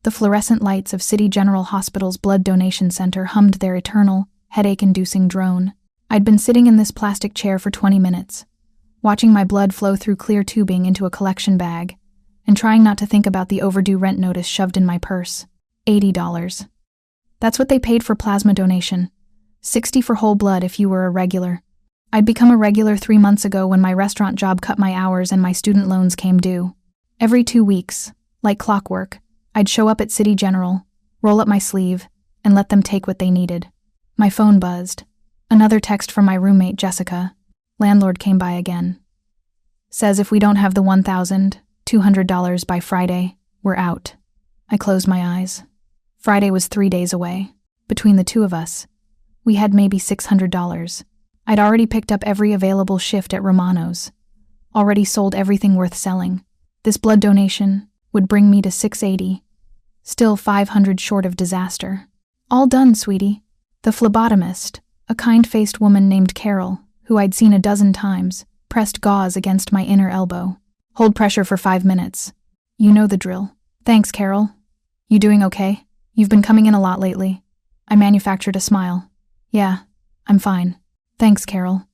The fluorescent lights of City General Hospital's blood donation center hummed their eternal, headache-inducing drone. I'd been sitting in this plastic chair for 20 minutes, watching my blood flow through clear tubing into a collection bag, and trying not to think about the overdue rent notice shoved in my purse. $80. That's what they paid for plasma donation. $60 for whole blood if you were a regular. I'd become a regular 3 months ago when my restaurant job cut my hours and my student loans came due. Every 2 weeks, like clockwork, I'd show up at City General, roll up my sleeve, and let them take what they needed. My phone buzzed. Another text from my roommate, Jessica. Landlord came by again. Says if we don't have the $1,200 by Friday, we're out. I closed my eyes. Friday was 3 days away. Between the two of us, we had maybe $600. I'd already picked up every available shift at Romano's. Already sold everything worth selling. This blood donation would bring me to $680. Still $500 short of disaster. All done, sweetie. The phlebotomist, a kind-faced woman named Carol, who I'd seen a dozen times, pressed gauze against my inner elbow. Hold pressure for 5 minutes. You know the drill. Thanks, Carol. You doing okay? You've been coming in a lot lately. I manufactured a smile. Yeah, I'm fine. Thanks, Carol.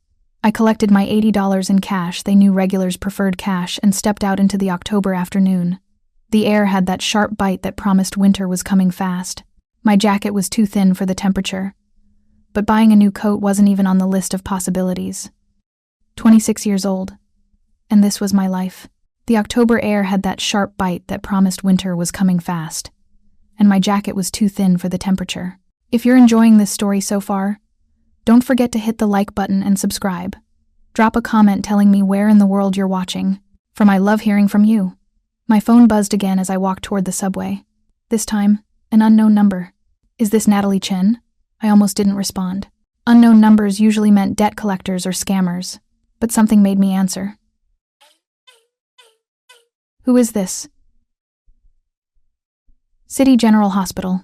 I collected my $80 in cash they knew regulars preferred cash and stepped out into the October afternoon. The air had that sharp bite that promised winter was coming fast. My jacket was too thin for the temperature, but buying a new coat wasn't even on the list of possibilities. 26 years old, and this was my life. The October air had that sharp bite that promised winter was coming fast, and my jacket was too thin for the temperature. If you're enjoying this story so far, don't forget to hit the like button and subscribe. Drop a comment telling me where in the world you're watching, for I love hearing from you. My phone buzzed again as I walked toward the subway. This time, an unknown number. Is this Natalie Chen? I almost didn't respond. Unknown numbers usually meant debt collectors or scammers, but something made me answer. Who is this? City General Hospital.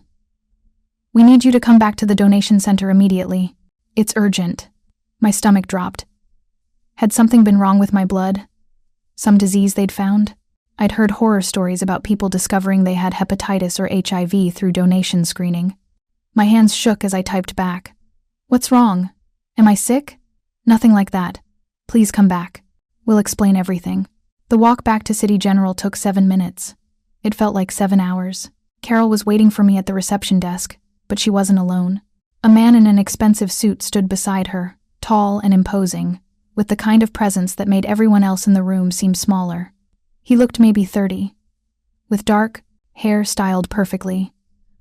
We need you to come back to the donation center immediately. It's urgent. My stomach dropped. Had something been wrong with my blood? Some disease they'd found? I'd heard horror stories about people discovering they had hepatitis or HIV through donation screening. My hands shook as I typed back. What's wrong? Am I sick? Nothing like that. Please come back. We'll explain everything. The walk back to City General took 7 minutes. It felt like 7 hours. Carol was waiting for me at the reception desk, but she wasn't alone. A man in an expensive suit stood beside her, tall and imposing, with the kind of presence that made everyone else in the room seem smaller. He looked maybe 30, with dark hair styled perfectly,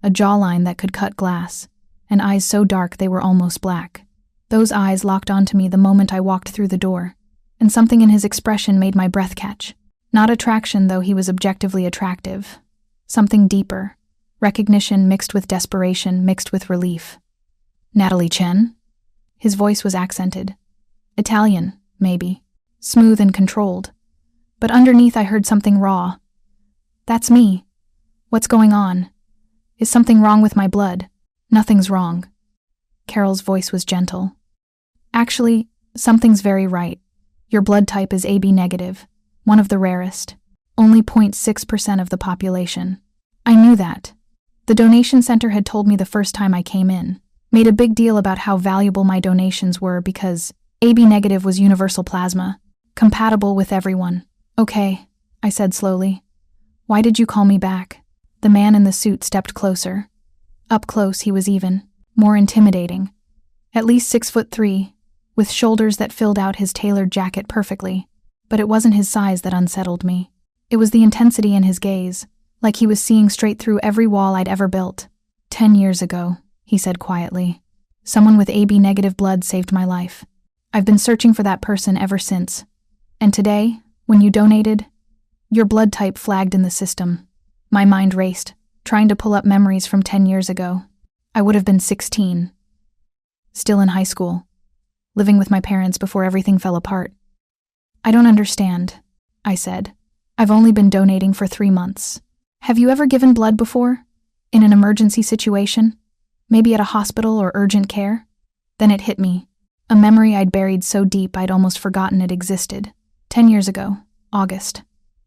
a jawline that could cut glass, and eyes so dark they were almost black. Those eyes locked onto me the moment I walked through the door, and something in his expression made my breath catch. Not attraction, though he was objectively attractive. Something deeper, recognition mixed with desperation, mixed with relief. Natalie Chen? His voice was accented. Italian, maybe. Smooth and controlled. But underneath I heard something raw. That's me. What's going on? Is something wrong with my blood? Nothing's wrong. Carol's voice was gentle. Actually, something's very right. Your blood type is AB negative, one of the rarest. Only 0.6% of the population. I knew that. The donation center had told me the first time I came in. Made a big deal about how valuable my donations were because AB negative was universal plasma, compatible with everyone. Okay, I said slowly. Why did you call me back? The man in the suit stepped closer. Up close he was even more intimidating. At least 6'3", with shoulders that filled out his tailored jacket perfectly. But it wasn't his size that unsettled me. It was the intensity in his gaze, like he was seeing straight through every wall I'd ever built. 10 years ago, he said quietly. Someone with AB negative blood saved my life. I've been searching for that person ever since. And today, when you donated, your blood type flagged in the system. My mind raced, trying to pull up memories from 10 years ago. I would have been 16. Still in high school, living with my parents before everything fell apart. I don't understand, I said. I've only been donating for 3 months. Have you ever given blood before? In an emergency situation? Maybe at a hospital or urgent care? Then it hit me. A memory I'd buried so deep I'd almost forgotten it existed. 10 years ago, August.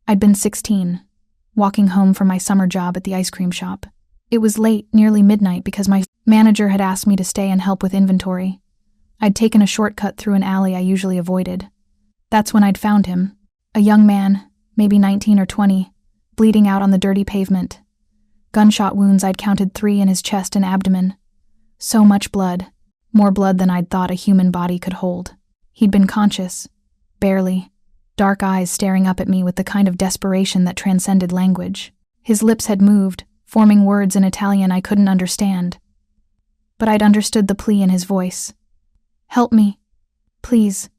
I'd been 16. walking home from my summer job at the ice cream shop. It was late, nearly midnight, because my manager had asked me to stay and help with inventory. I'd taken a shortcut through an alley I usually avoided. That's when I'd found him, a young man, maybe 19 or 20, bleeding out on the dirty pavement. Gunshot wounds, I'd counted 3 in his chest and abdomen. So much blood, more blood than I'd thought a human body could hold. He'd been conscious, barely, dark eyes staring up at me with the kind of desperation that transcended language. His lips had moved, forming words in Italian I couldn't understand. But I'd understood the plea in his voice. "Help me. Please."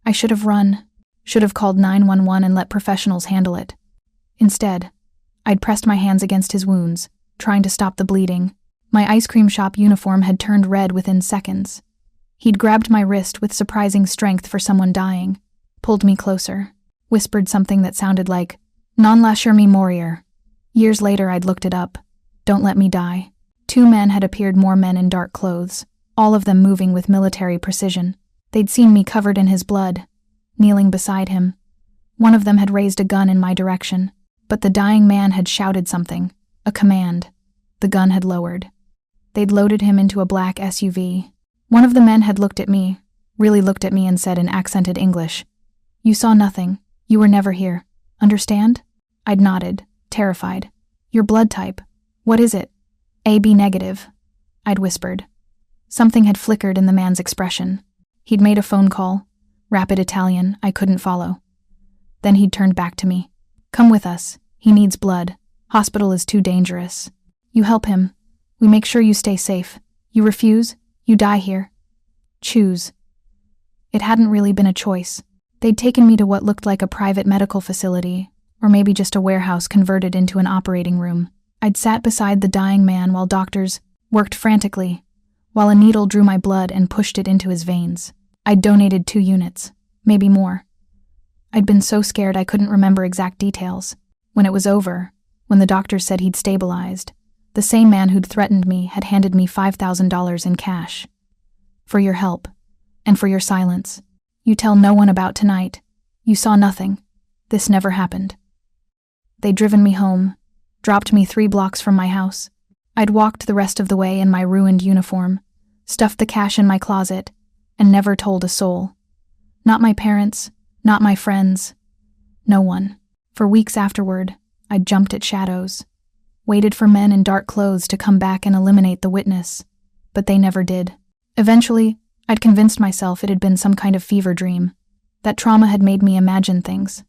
I should have run, should have called 911 and let professionals handle it. Instead, I'd pressed my hands against his wounds, trying to stop the bleeding. My ice cream shop uniform had turned red within seconds. He'd grabbed my wrist with surprising strength for someone dying, pulled me closer, whispered something that sounded like, "Non lasciarmi morire." Years later, I'd looked it up. "Don't let me die." 2 men had appeared, more men in dark clothes, all of them moving with military precision. They'd seen me covered in his blood, kneeling beside him. One of them had raised a gun in my direction, but the dying man had shouted something, a command. The gun had lowered. They'd loaded him into a black SUV. One of the men had looked at me, really looked at me, and said in accented English, "You saw nothing. You were never here. Understand?" I'd nodded, terrified. "Your blood type. What is it?" "AB negative," I'd whispered. Something had flickered in the man's expression. He'd made a phone call, rapid Italian I couldn't follow. Then he'd turned back to me. "Come with us. He needs blood. Hospital is too dangerous. You help him. We make sure you stay safe. You refuse, you die here. Choose." It hadn't really been a choice. They'd taken me to what looked like a private medical facility, or maybe just a warehouse converted into an operating room. I'd sat beside the dying man while doctors worked frantically, while a needle drew my blood and pushed it into his veins. I'd donated 2 units, maybe more. I'd been so scared I couldn't remember exact details. When it was over, when the doctors said he'd stabilized, the same man who'd threatened me had handed me $5,000 in cash. "For your help, and for your silence. You tell no one about tonight. You saw nothing. This never happened." They'd driven me home, dropped me 3 blocks from my house. I'd walked the rest of the way in my ruined uniform, stuffed the cash in my closet, and never told a soul. Not my parents, not my friends. No one. For weeks afterward, I'd jumped at shadows, waited for men in dark clothes to come back and eliminate the witness, but they never did. Eventually, I'd convinced myself it had been some kind of fever dream, that trauma had made me imagine things.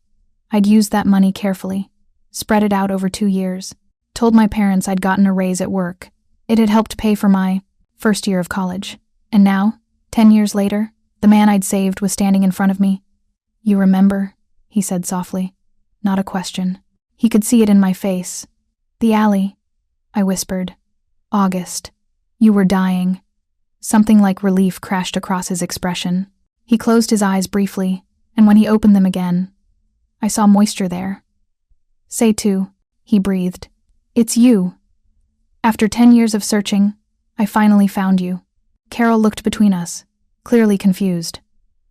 I'd used that money carefully, spread it out over 2 years, told my parents I'd gotten a raise at work. It had helped pay for my first year of college. And now, 10 years later, the man I'd saved was standing in front of me. "You remember?" he said softly. Not a question. He could see it in my face. "The alley," I whispered. "August. You were dying." Something like relief crashed across his expression. He closed his eyes briefly, and when he opened them again, I saw moisture there. "Say too," he breathed. "It's you. After 10 years of searching, I finally found you." Carol looked between us, clearly confused.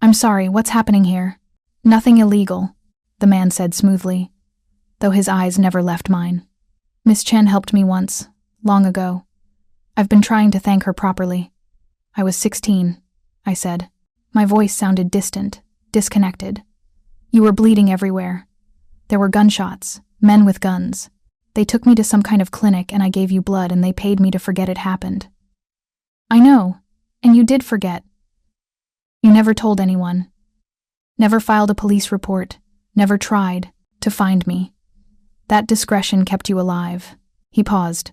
"I'm sorry, what's happening here?" "Nothing illegal," the man said smoothly, though his eyes never left mine. "Miss Chen helped me once, long ago. I've been trying to thank her properly." "I was 16, I said. My voice sounded distant, disconnected. "You were bleeding everywhere. There were gunshots, men with guns. They took me to some kind of clinic and I gave you blood and they paid me to forget it happened." "I know, and you did forget. You never told anyone. Never filed a police report, never tried to find me. That discretion kept you alive." He paused.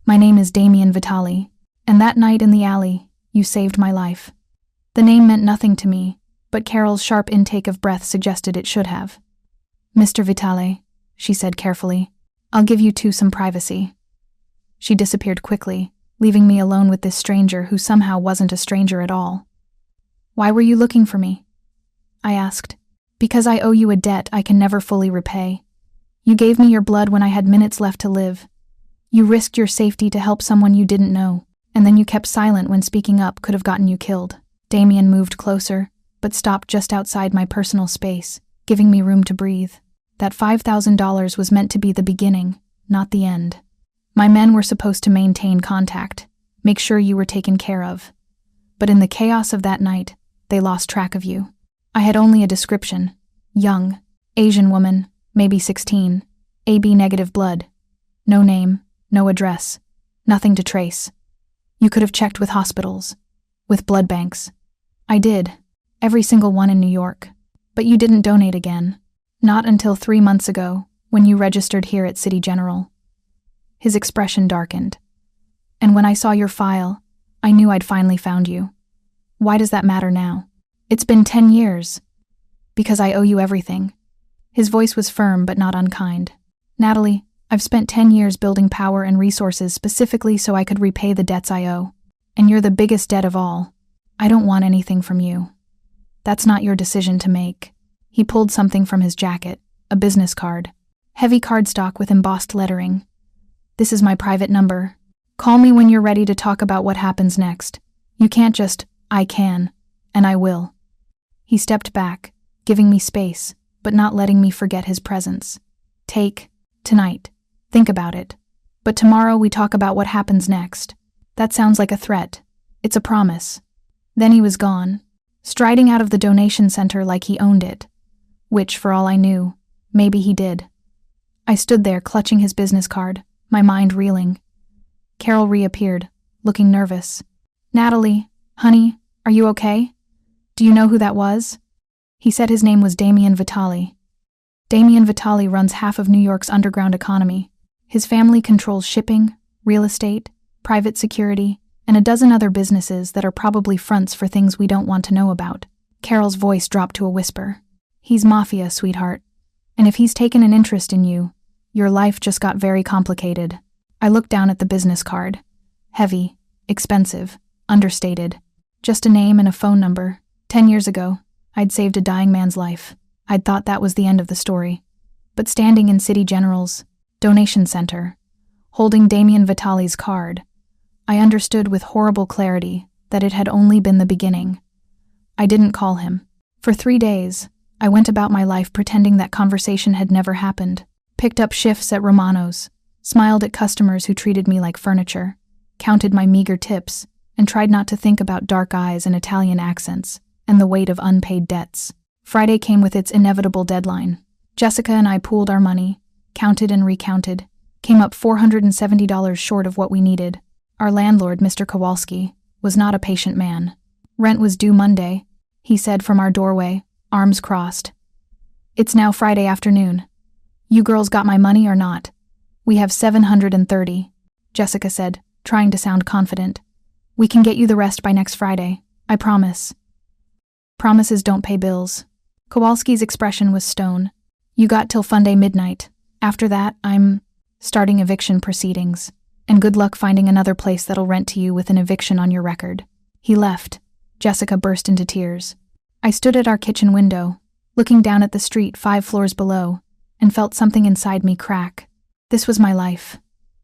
"My name is Damien Vitali, and that night in the alley, you saved my life." The name meant nothing to me, but Carol's sharp intake of breath suggested it should have. "Mr. Vitale," she said carefully, "I'll give you two some privacy." She disappeared quickly, leaving me alone with this stranger who somehow wasn't a stranger at all. "Why were you looking for me?" I asked. "Because I owe you a debt I can never fully repay. You gave me your blood when I had minutes left to live. You risked your safety to help someone you didn't know, and then you kept silent when speaking up could have gotten you killed." Damien moved closer, but stopped just outside my personal space, giving me room to breathe. That $5,000 was meant to be the beginning, not the end. My men were supposed to maintain contact, make sure you were taken care of. But in the chaos of that night, they lost track of you. I had only a description: young, Asian woman, maybe 16, AB negative blood. No name, no address, nothing to trace. You could have checked with hospitals, with blood banks. I did, every single one in New York. But you didn't donate again. Not until 3 months ago, when you registered here at City General. His expression darkened. And when I saw your file, I knew I'd finally found you. Why does that matter now? It's been 10 years. Because I owe you everything. His voice was firm but not unkind. Natalie, I've spent 10 years building power and resources specifically so I could repay the debts I owe. And you're the biggest debt of all. I don't want anything from you. That's not your decision to make. He pulled something from his jacket, a business card. Heavy cardstock with embossed lettering. This is my private number. Call me when you're ready to talk about what happens next. You can't just, I can, and I will. He stepped back, giving me space, but not letting me forget his presence. Take, tonight. Think about it. But tomorrow we talk about what happens next. That sounds like a threat. It's a promise. Then he was gone, striding out of the donation center like he owned it. Which, for all I knew, maybe he did. I stood there clutching his business card, my mind reeling. Carol reappeared, looking nervous. Natalie, honey, are you okay? Do you know who that was? He said his name was Damien Vitale. Damien Vitale runs half of New York's underground economy. His family controls shipping, real estate, private security, and a dozen other businesses that are probably fronts for things we don't want to know about. Carol's voice dropped to a whisper. He's Mafia, sweetheart. And if he's taken an interest in you, your life just got very complicated. I looked down at the business card. Heavy, expensive, understated. Just a name and a phone number. 10 years ago, I'd saved a dying man's life. I'd thought that was the end of the story. But standing in City General's donation center, holding Damien Vitale's card, I understood with horrible clarity that it had only been the beginning. I didn't call him. For 3 days, I went about my life pretending that conversation had never happened, picked up shifts at Romano's, smiled at customers who treated me like furniture, counted my meager tips, and tried not to think about dark eyes and Italian accents, and the weight of unpaid debts. Friday came with its inevitable deadline. Jessica and I pooled our money, counted and recounted, came up $470 short of what we needed. Our landlord, Mr. Kowalski, was not a patient man. Rent was due Monday, he said from our doorway, arms crossed. It's now Friday afternoon. You girls got my money or not? We have $730, Jessica said, trying to sound confident. We can get you the rest by next Friday, I promise. Promises don't pay bills. Kowalski's expression was stone. You got till Funday midnight. After that, I'm starting eviction proceedings. And good luck finding another place that'll rent to you with an eviction on your record. He left. Jessica burst into tears. I stood at our kitchen window, looking down at the street 5 floors below, and felt something inside me crack. This was my life.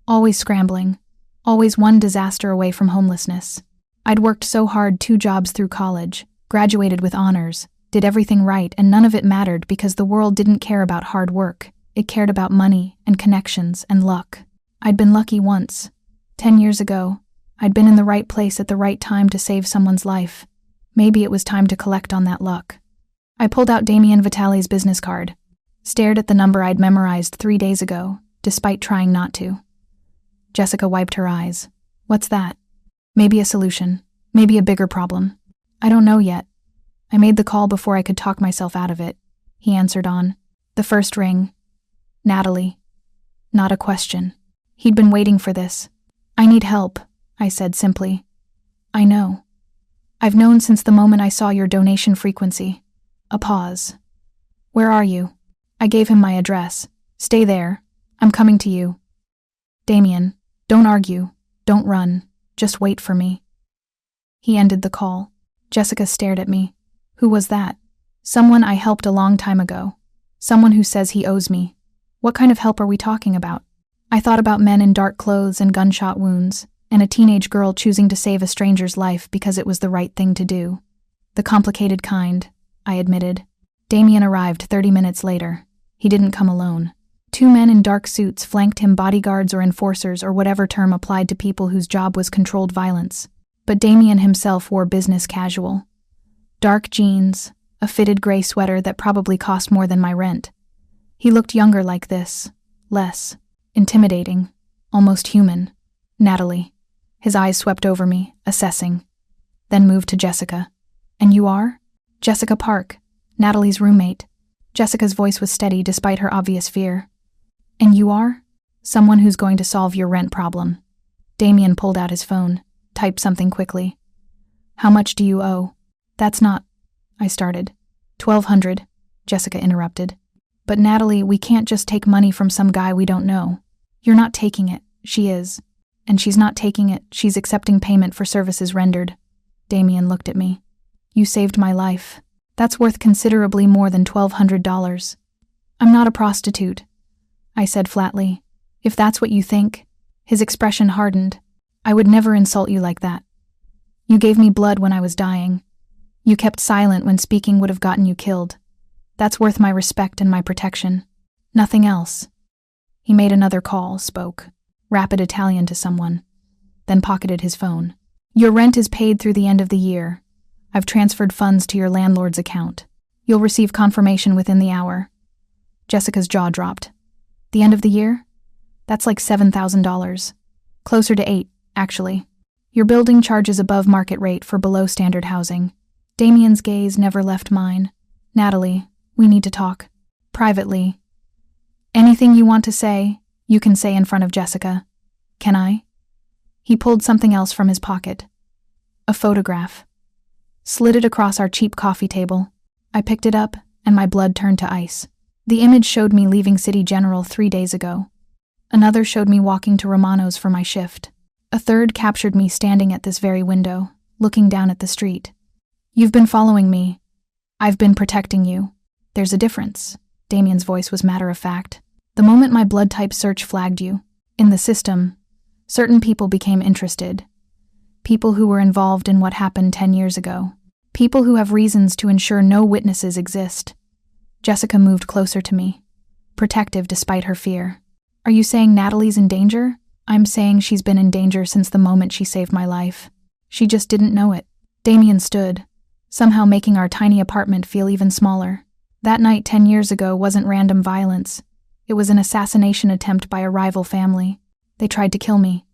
Always scrambling. Always one disaster away from homelessness. I'd worked so hard 2 jobs through college, graduated with honors, did everything right, and none of it mattered because the world didn't care about hard work. It cared about money and connections and luck. I'd been lucky once. 10 years ago, I'd been in the right place at the right time to save someone's life. Maybe it was time to collect on that luck. I pulled out Damien Vitale's business card, stared at the number I'd memorized 3 days ago, despite trying not to. Jessica wiped her eyes. What's that? Maybe a solution. Maybe a bigger problem. I don't know yet. I made the call before I could talk myself out of it. He answered on. The first ring. Natalie. Not a question. He'd been waiting for this. I need help, I said simply. I know. I've known since the moment I saw your donation frequency. A pause. Where are you? I gave him my address. Stay there. I'm coming to you. Damien, don't argue. Don't run. Just wait for me. He ended the call. Jessica stared at me. Who was that? Someone I helped a long time ago. Someone who says he owes me. What kind of help are we talking about? I thought about men in dark clothes and gunshot wounds, and a teenage girl choosing to save a stranger's life because it was the right thing to do. The complicated kind, I admitted. Damien arrived 30 minutes later. He didn't come alone. Two men in dark suits flanked him, bodyguards or enforcers or whatever term applied to people whose job was controlled violence. But Damien himself wore business casual. Dark jeans, a fitted gray sweater that probably cost more than my rent. He looked younger like this, less intimidating, almost human. Natalie. His eyes swept over me, assessing, then moved to Jessica. And you are? Jessica Park, Natalie's roommate. Jessica's voice was steady despite her obvious fear. And you are? Someone who's going to solve your rent problem. Damien pulled out his phone, typed something quickly. How much do you owe? That's not, I started. 1,200, Jessica interrupted. But Natalie, we can't just take money from some guy we don't know. You're not taking it, she is. And she's not taking it, she's accepting payment for services rendered. Damien looked at me. You saved my life. That's worth considerably more than $1,200. I'm not a prostitute, I said flatly. If that's what you think. His expression hardened. I would never insult you like that. You gave me blood when I was dying. You kept silent when speaking would have gotten you killed. That's worth my respect and my protection. Nothing else. He made another call, spoke rapid Italian to someone, then pocketed his phone. Your rent is paid through the end of the year. I've transferred funds to your landlord's account. You'll receive confirmation within the hour. Jessica's jaw dropped. The end of the year? That's like $7,000. Closer to 8, actually. Your building charges above market rate for below standard housing. Damien's gaze never left mine. Natalie, we need to talk. Privately. Anything you want to say, you can say in front of Jessica. Can I? He pulled something else from his pocket. A photograph. Slid it across our cheap coffee table. I picked it up, and my blood turned to ice. The image showed me leaving City General 3 days ago. Another showed me walking to Romano's for my shift. A third captured me standing at this very window, looking down at the street. You've been following me. I've been protecting you. There's a difference. Damien's voice was matter-of-fact. The moment my blood type search flagged you, in the system, certain people became interested. People who were involved in what happened 10 years ago. People who have reasons to ensure no witnesses exist. Jessica moved closer to me, protective despite her fear. Are you saying Natalie's in danger? I'm saying she's been in danger since the moment she saved my life. She just didn't know it. Damien stood, somehow making our tiny apartment feel even smaller. That night 10 years ago wasn't random violence. It was an assassination attempt by a rival family. They tried to kill me.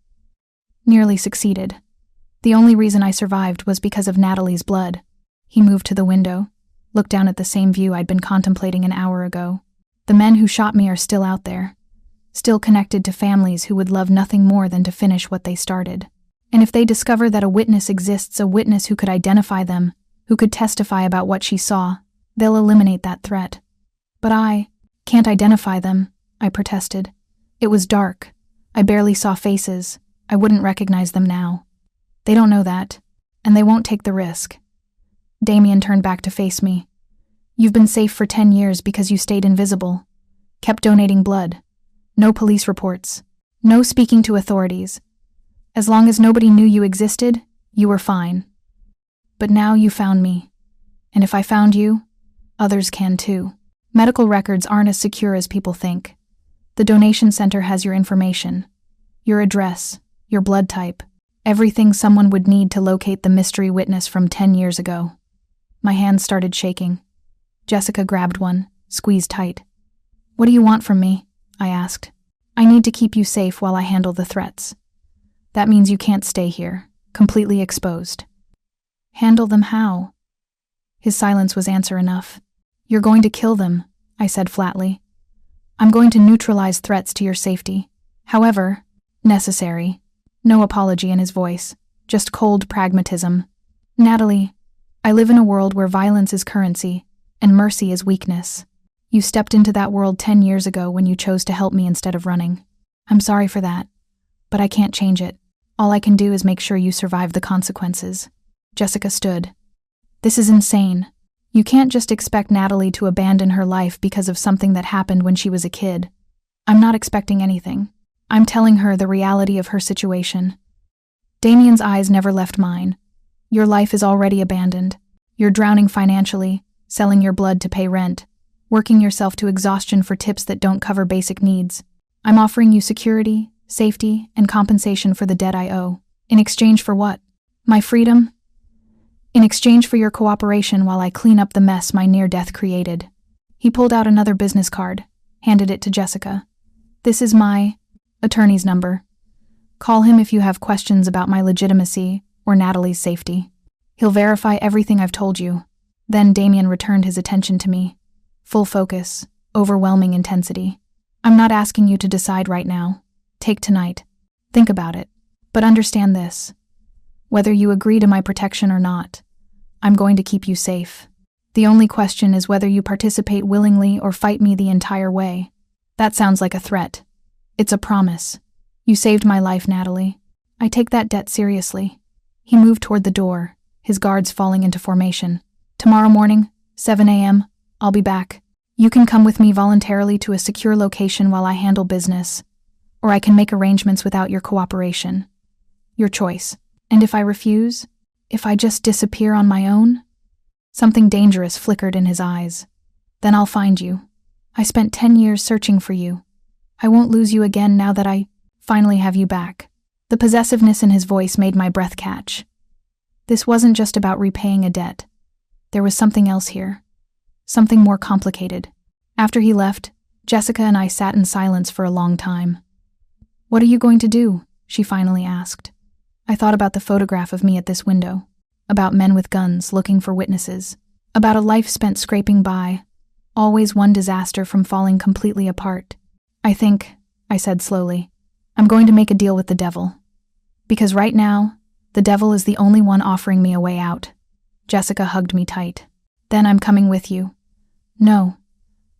Nearly succeeded. The only reason I survived was because of Natalie's blood. He moved to the window, looked down at the same view I'd been contemplating an hour ago. The men who shot me are still out there, still connected to families who would love nothing more than to finish what they started. And if they discover that a witness exists, a witness who could identify them, who could testify about what she saw, they'll eliminate that threat. But I can't identify them, I protested. It was dark. I barely saw faces. I wouldn't recognize them now. They don't know that, and they won't take the risk. Damien turned back to face me. You've been safe for 10 years because you stayed invisible, kept donating blood. No police reports, no speaking to authorities. As long as nobody knew you existed, you were fine. But now you found me. And if I found you, others can too. Medical records aren't as secure as people think. The donation center has your information, your address, your blood type, everything someone would need to locate the mystery witness from 10 years ago. My hands started shaking. Jessica grabbed one, squeezed tight. What do you want from me? I asked. I need to keep you safe while I handle the threats. That means you can't stay here, completely exposed. Handle them how? His silence was answer enough. You're going to kill them, I said flatly. I'm going to neutralize threats to your safety. However, necessary. No apology in his voice, just cold pragmatism. Natalie, I live in a world where violence is currency, and mercy is weakness. You stepped into that world 10 years ago when you chose to help me instead of running. I'm sorry for that, but I can't change it. All I can do is make sure you survive the consequences. Jessica stood. This is insane. You can't just expect Natalie to abandon her life because of something that happened when she was a kid. I'm not expecting anything. I'm telling her the reality of her situation. Damien's eyes never left mine. Your life is already abandoned. You're drowning financially, selling your blood to pay rent. working yourself to exhaustion for tips that don't cover basic needs. I'm offering you security, safety, and compensation for the debt I owe. In exchange for what? My freedom? In exchange for your cooperation while I clean up the mess my near-death created. He pulled out another business card, handed it to Jessica. This is my attorney's number. Call him if you have questions about my legitimacy or Natalie's safety. He'll verify everything I've told you. Then Damien returned his attention to me. Full focus, overwhelming intensity. I'm not asking you to decide right now. Take tonight. Think about it. But understand this. Whether you agree to my protection or not, I'm going to keep you safe. The only question is whether you participate willingly or fight me the entire way. That sounds like a threat. It's a promise. You saved my life, Natalie. I take that debt seriously. He moved toward the door, his guards falling into formation. Tomorrow morning, 7 a.m., I'll be back. You can come with me voluntarily to a secure location while I handle business, or I can make arrangements without your cooperation. Your choice. And if I refuse? If I just disappear on my own? Something dangerous flickered in his eyes. Then I'll find you. I spent 10 years searching for you. I won't lose you again now that I finally have you back. The possessiveness in his voice made my breath catch. This wasn't just about repaying a debt. There was something else here. Something more complicated. After he left, Jessica and I sat in silence for a long time. What are you going to do? She finally asked. I thought about the photograph of me at this window, about men with guns looking for witnesses, about a life spent scraping by, always one disaster from falling completely apart. I think, I said slowly, I'm going to make a deal with the devil. Because right now, the devil is the only one offering me a way out. Jessica hugged me tight. Then I'm coming with you. No.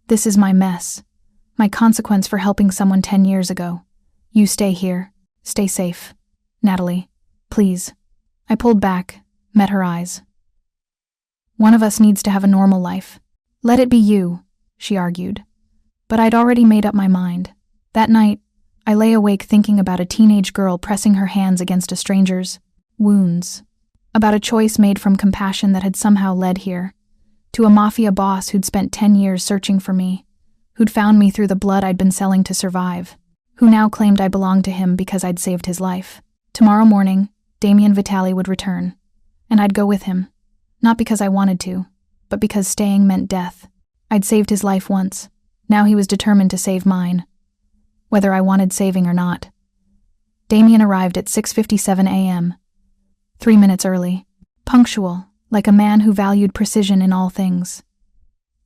This is my mess. My consequence for helping someone 10 years ago. You stay here. Stay safe. Natalie, please. I pulled back, met her eyes. One of us needs to have a normal life. Let it be you, she argued. But I'd already made up my mind. That night, I lay awake thinking about a teenage girl pressing her hands against a stranger's wounds. About a choice made from compassion that had somehow led here. To a Mafia boss who'd spent 10 years searching for me, who'd found me through the blood I'd been selling to survive, who now claimed I belonged to him because I'd saved his life. Tomorrow morning, Damien Vitali would return, and I'd go with him. Not because I wanted to, but because staying meant death. I'd saved his life once. Now he was determined to save mine, whether I wanted saving or not. Damien arrived at 6:57 a.m., 3 minutes early, punctual, like a man who valued precision in all things.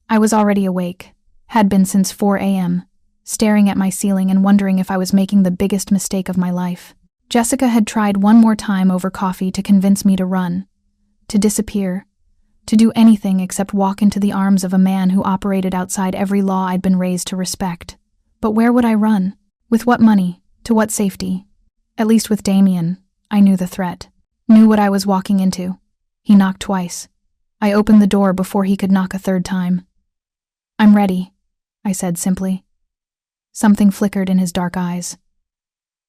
I was already awake, had been since 4 a.m., staring at my ceiling and wondering if I was making the biggest mistake of my life. Jessica had tried one more time over coffee to convince me to run, to disappear, to do anything except walk into the arms of a man who operated outside every law I'd been raised to respect. But where would I run? With what money? To what safety? At least with Damien, I knew the threat, knew what I was walking into. He knocked twice. I opened the door before he could knock a third time. I'm ready, I said simply. Something flickered in his dark eyes.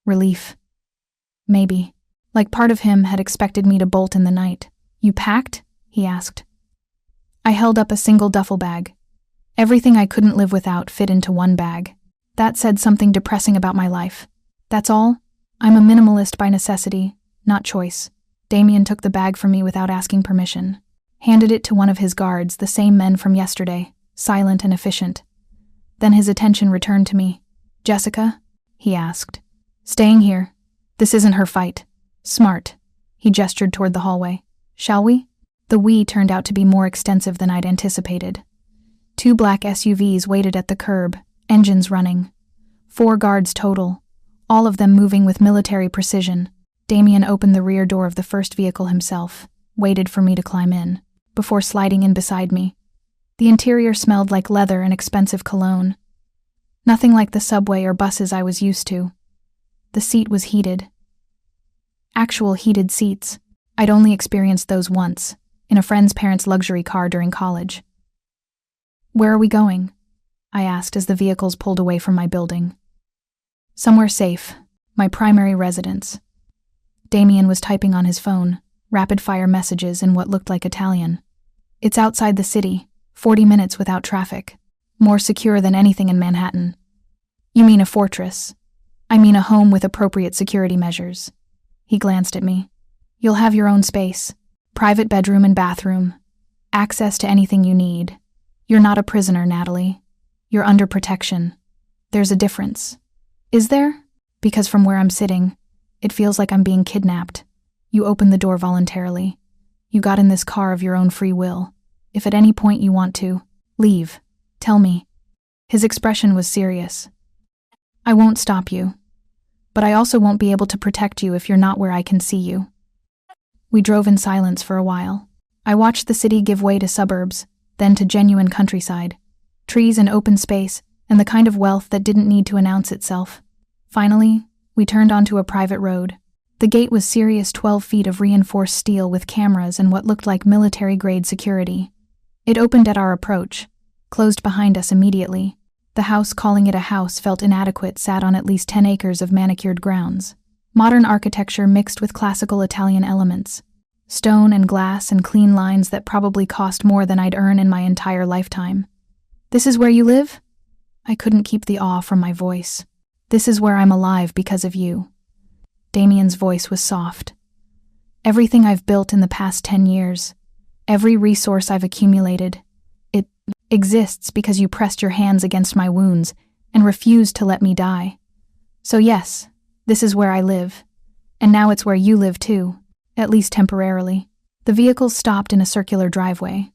Relief. Maybe. Like part of him had expected me to bolt in the night. You packed? He asked. I held up a single duffel bag. Everything I couldn't live without fit into one bag. That said something depressing about my life. That's all? I'm a minimalist by necessity, not choice. Damien took the bag from me without asking permission. Handed it to one of his guards, the same men from yesterday, silent and efficient. Then his attention returned to me. Jessica? He asked. Staying here. This isn't her fight. Smart. He gestured toward the hallway. Shall we? The we turned out to be more extensive than I'd anticipated. 2 black SUVs waited at the curb, engines running. 4 guards total, all of them moving with military precision. Damien opened the rear door of the first vehicle himself, waited for me to climb in, before sliding in beside me. The interior smelled like leather and expensive cologne. Nothing like the subway or buses I was used to. The seat was heated. Actual heated seats. I'd only experienced those once, in a friend's parents' luxury car during college. Where are we going? I asked as the vehicles pulled away from my building. Somewhere safe, my primary residence. Damien was typing on his phone, rapid-fire messages in what looked like Italian. It's outside the city, 40 minutes without traffic. More secure than anything in Manhattan. You mean a fortress? I mean a home with appropriate security measures. He glanced at me. You'll have your own space. Private bedroom and bathroom. Access to anything you need. You're not a prisoner, Natalie. You're under protection. There's a difference. Is there? Because from where I'm sitting, it feels like I'm being kidnapped. You opened the door voluntarily. You got in this car of your own free will. If at any point you want to, leave. Tell me. His expression was serious. I won't stop you. But I also won't be able to protect you if you're not where I can see you. We drove in silence for a while. I watched the city give way to suburbs, then to genuine countryside. Trees and open space, and the kind of wealth that didn't need to announce itself. Finally, we turned onto a private road. The gate was serious 12 feet of reinforced steel with cameras and what looked like military-grade security. It opened at our approach, closed behind us immediately. The house calling it a house felt inadequate sat on at least 10 acres of manicured grounds. Modern architecture mixed with classical Italian elements. Stone and glass and clean lines that probably cost more than I'd earn in my entire lifetime. This is where you live? I couldn't keep the awe from my voice. This is where I'm alive because of you. Damien's voice was soft. Everything I've built in the past 10 years, every resource I've accumulated, it exists because you pressed your hands against my wounds and refused to let me die. So yes, this is where I live. And now it's where you live too, at least temporarily. The vehicles stopped in a circular driveway.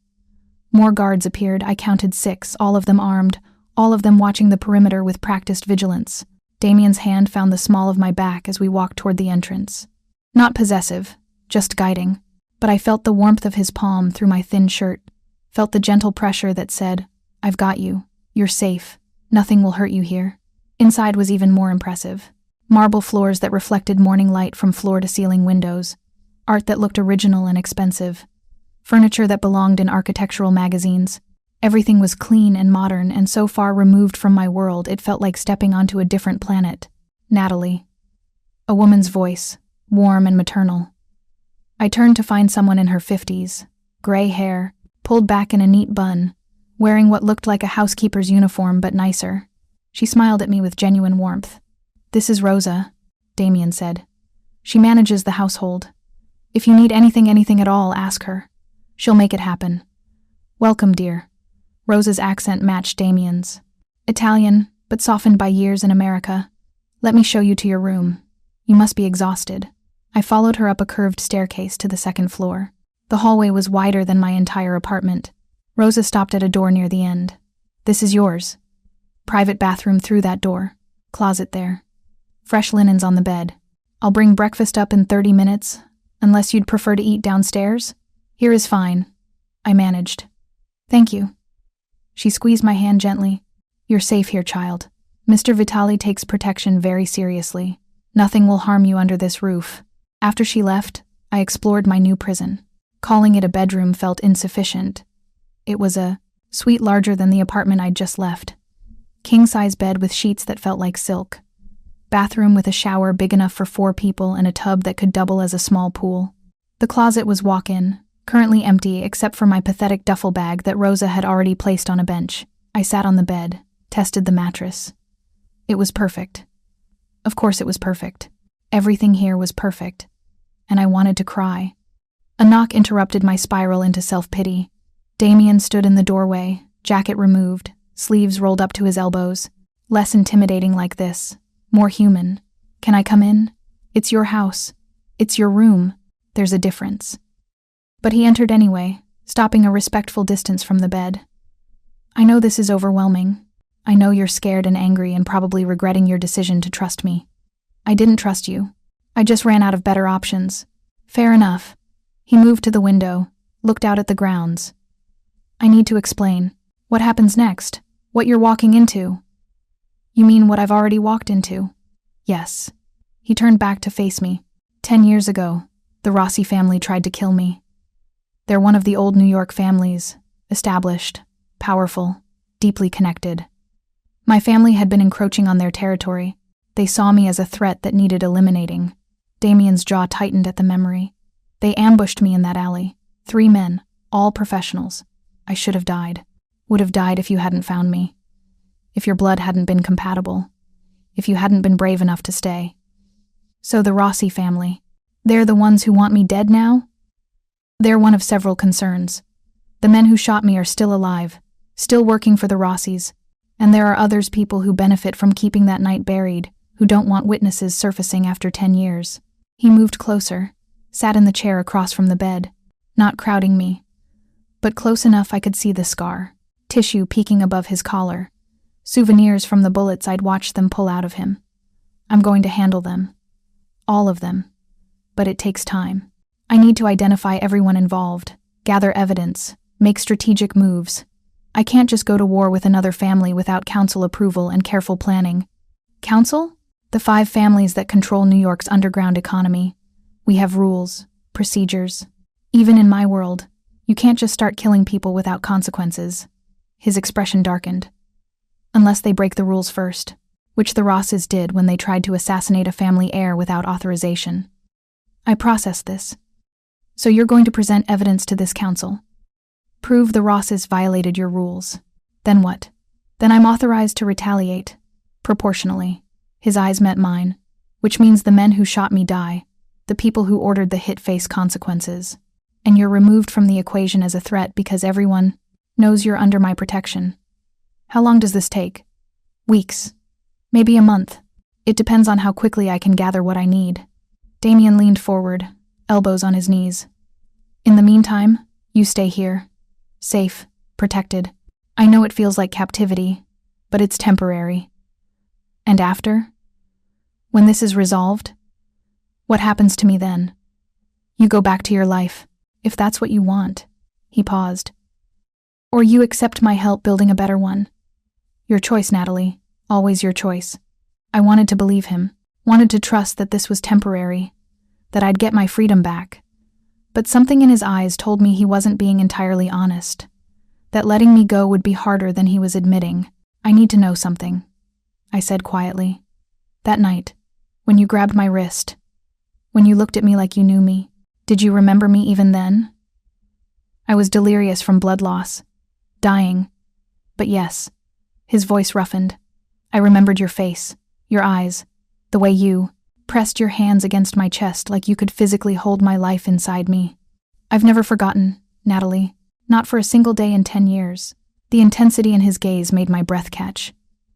More guards appeared. I counted 6, all of them armed, all of them watching the perimeter with practiced vigilance. Damien's hand found the small of my back as we walked toward the entrance. Not possessive, just guiding, but I felt the warmth of his palm through my thin shirt, felt the gentle pressure that said, I've got you, you're safe, nothing will hurt you here. Inside was even more impressive. Marble floors that reflected morning light from floor-to-ceiling windows, art that looked original and expensive, furniture that belonged in architectural magazines. Everything was clean and modern and so far removed from my world it felt like stepping onto a different planet. Natalie. A woman's voice, warm and maternal. I turned to find someone in her 50s, gray hair, pulled back in a neat bun, wearing what looked like a housekeeper's uniform but nicer. She smiled at me with genuine warmth. This is Rosa, Damien said. She manages the household. If you need anything at all, ask her. She'll make it happen. Welcome, dear. Rosa's accent matched Damien's. Italian, but softened by years in America. Let me show you to your room. You must be exhausted. I followed her up a curved staircase to the second floor. The hallway was wider than my entire apartment. Rosa stopped at a door near the end. This is yours. Private bathroom through that door. Closet there. Fresh linens on the bed. I'll bring breakfast up in 30 minutes, unless you'd prefer to eat downstairs. Here is fine. I managed. Thank you. She squeezed my hand gently. You're safe here, child. Mr. Vitali takes protection very seriously. Nothing will harm you under this roof. After she left, I explored my new prison. Calling it a bedroom felt insufficient. It was a suite larger than the apartment I'd just left. King-size bed with sheets that felt like silk. Bathroom with a shower big enough for 4 people and a tub that could double as a small pool. The closet was walk-in, currently empty except for my pathetic duffel bag that Rosa had already placed on a bench. I sat on the bed, tested the mattress. It was perfect. Of course it was perfect. Everything here was perfect. And I wanted to cry. A knock interrupted my spiral into self-pity. Damien stood in the doorway, jacket removed, sleeves rolled up to his elbows. Less intimidating like this. More human. Can I come in? It's your house. It's your room. There's a difference. But he entered anyway, stopping a respectful distance from the bed. I know this is overwhelming. I know you're scared and angry and probably regretting your decision to trust me. I didn't trust you. I just ran out of better options. Fair enough. He moved to the window, looked out at the grounds. I need to explain. What happens next? What you're walking into? You mean what I've already walked into? Yes. He turned back to face me. 10 years ago, the Rossi family tried to kill me. They're one of the old New York families, established, powerful, deeply connected. My family had been encroaching on their territory. They saw me as a threat that needed eliminating. Damien's jaw tightened at the memory. They ambushed me in that alley. 3 men, all professionals. I should have died. would have died if you hadn't found me. If your blood hadn't been compatible. If you hadn't been brave enough to stay. So the Rossi family, they're the ones who want me dead now? They're one of several concerns. The men who shot me are still alive, still working for the Rossis, and there are others people who benefit from keeping that night buried, who don't want witnesses surfacing after 10 years. He moved closer, sat in the chair across from the bed, not crowding me, but close enough I could see the scar, tissue peeking above his collar, souvenirs from the bullets I'd watched them pull out of him. I'm going to handle them. All of them. But it takes time. I need to identify everyone involved, gather evidence, make strategic moves. I can't just go to war with another family without council approval and careful planning. Council? The 5 families that control New York's underground economy. We have rules, procedures. Even in my world, you can't just start killing people without consequences. His expression darkened. Unless they break the rules first, which the Rosses did when they tried to assassinate a family heir without authorization. I processed this. So you're going to present evidence to this council. Prove the Rosses violated your rules. Then what? Then I'm authorized to retaliate. Proportionally. His eyes met mine, which means the men who shot me die, the people who ordered the hit face consequences. And you're removed from the equation as a threat because everyone knows you're under my protection. How long does this take? Weeks. Maybe a month. It depends on how quickly I can gather what I need. Damien leaned forward, elbows on his knees. In the meantime, you stay here. Safe, protected. I know it feels like captivity, but it's temporary. And after? When this is resolved? What happens to me then? You go back to your life, if that's what you want. He paused. Or you accept my help building a better one. Your choice, Natalie. Always your choice. I wanted to believe him, wanted to trust that this was temporary, that I'd get my freedom back. But something in his eyes told me he wasn't being entirely honest, that letting me go would be harder than he was admitting. I need to know something, I said quietly. That night, when you grabbed my wrist, when you looked at me like you knew me, did you remember me even then? I was delirious from blood loss, dying, but yes. His voice roughened. I remembered your face, your eyes, the way you pressed your hands against my chest like you could physically hold my life inside me. I've never forgotten, Natalie, not for a single day in 10 years. The intensity in his gaze made my breath catch.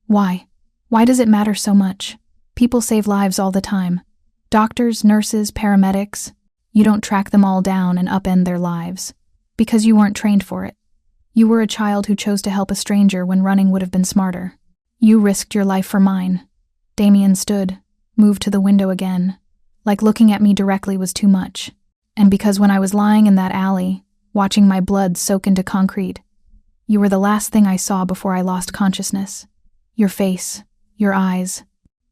Why? Why does it matter so much? People save lives all the time. Doctors, nurses, paramedics. You don't track them all down and upend their lives. Because you weren't trained for it. You were a child who chose to help a stranger when running would have been smarter. You risked your life for mine. Damien stood, moved to the window again, like looking at me directly was too much. And because when I was lying in that alley, watching my blood soak into concrete, you were the last thing I saw before I lost consciousness. Your face, your eyes.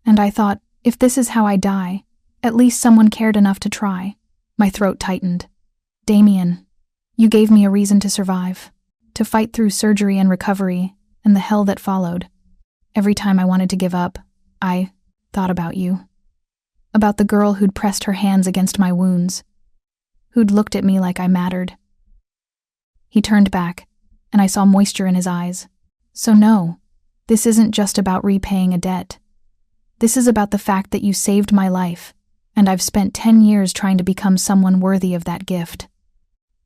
And I thought, if this is how I die, at least someone cared enough to try. My throat tightened. Damien, you gave me a reason to survive. To fight through surgery and recovery, and the hell that followed. Every time I wanted to give up, I thought about you. About the girl who'd pressed her hands against my wounds. Who'd looked at me like I mattered. He turned back, and I saw moisture in his eyes. So no, this isn't just about repaying a debt. This is about the fact that you saved my life, and I've spent 10 years trying to become someone worthy of that gift.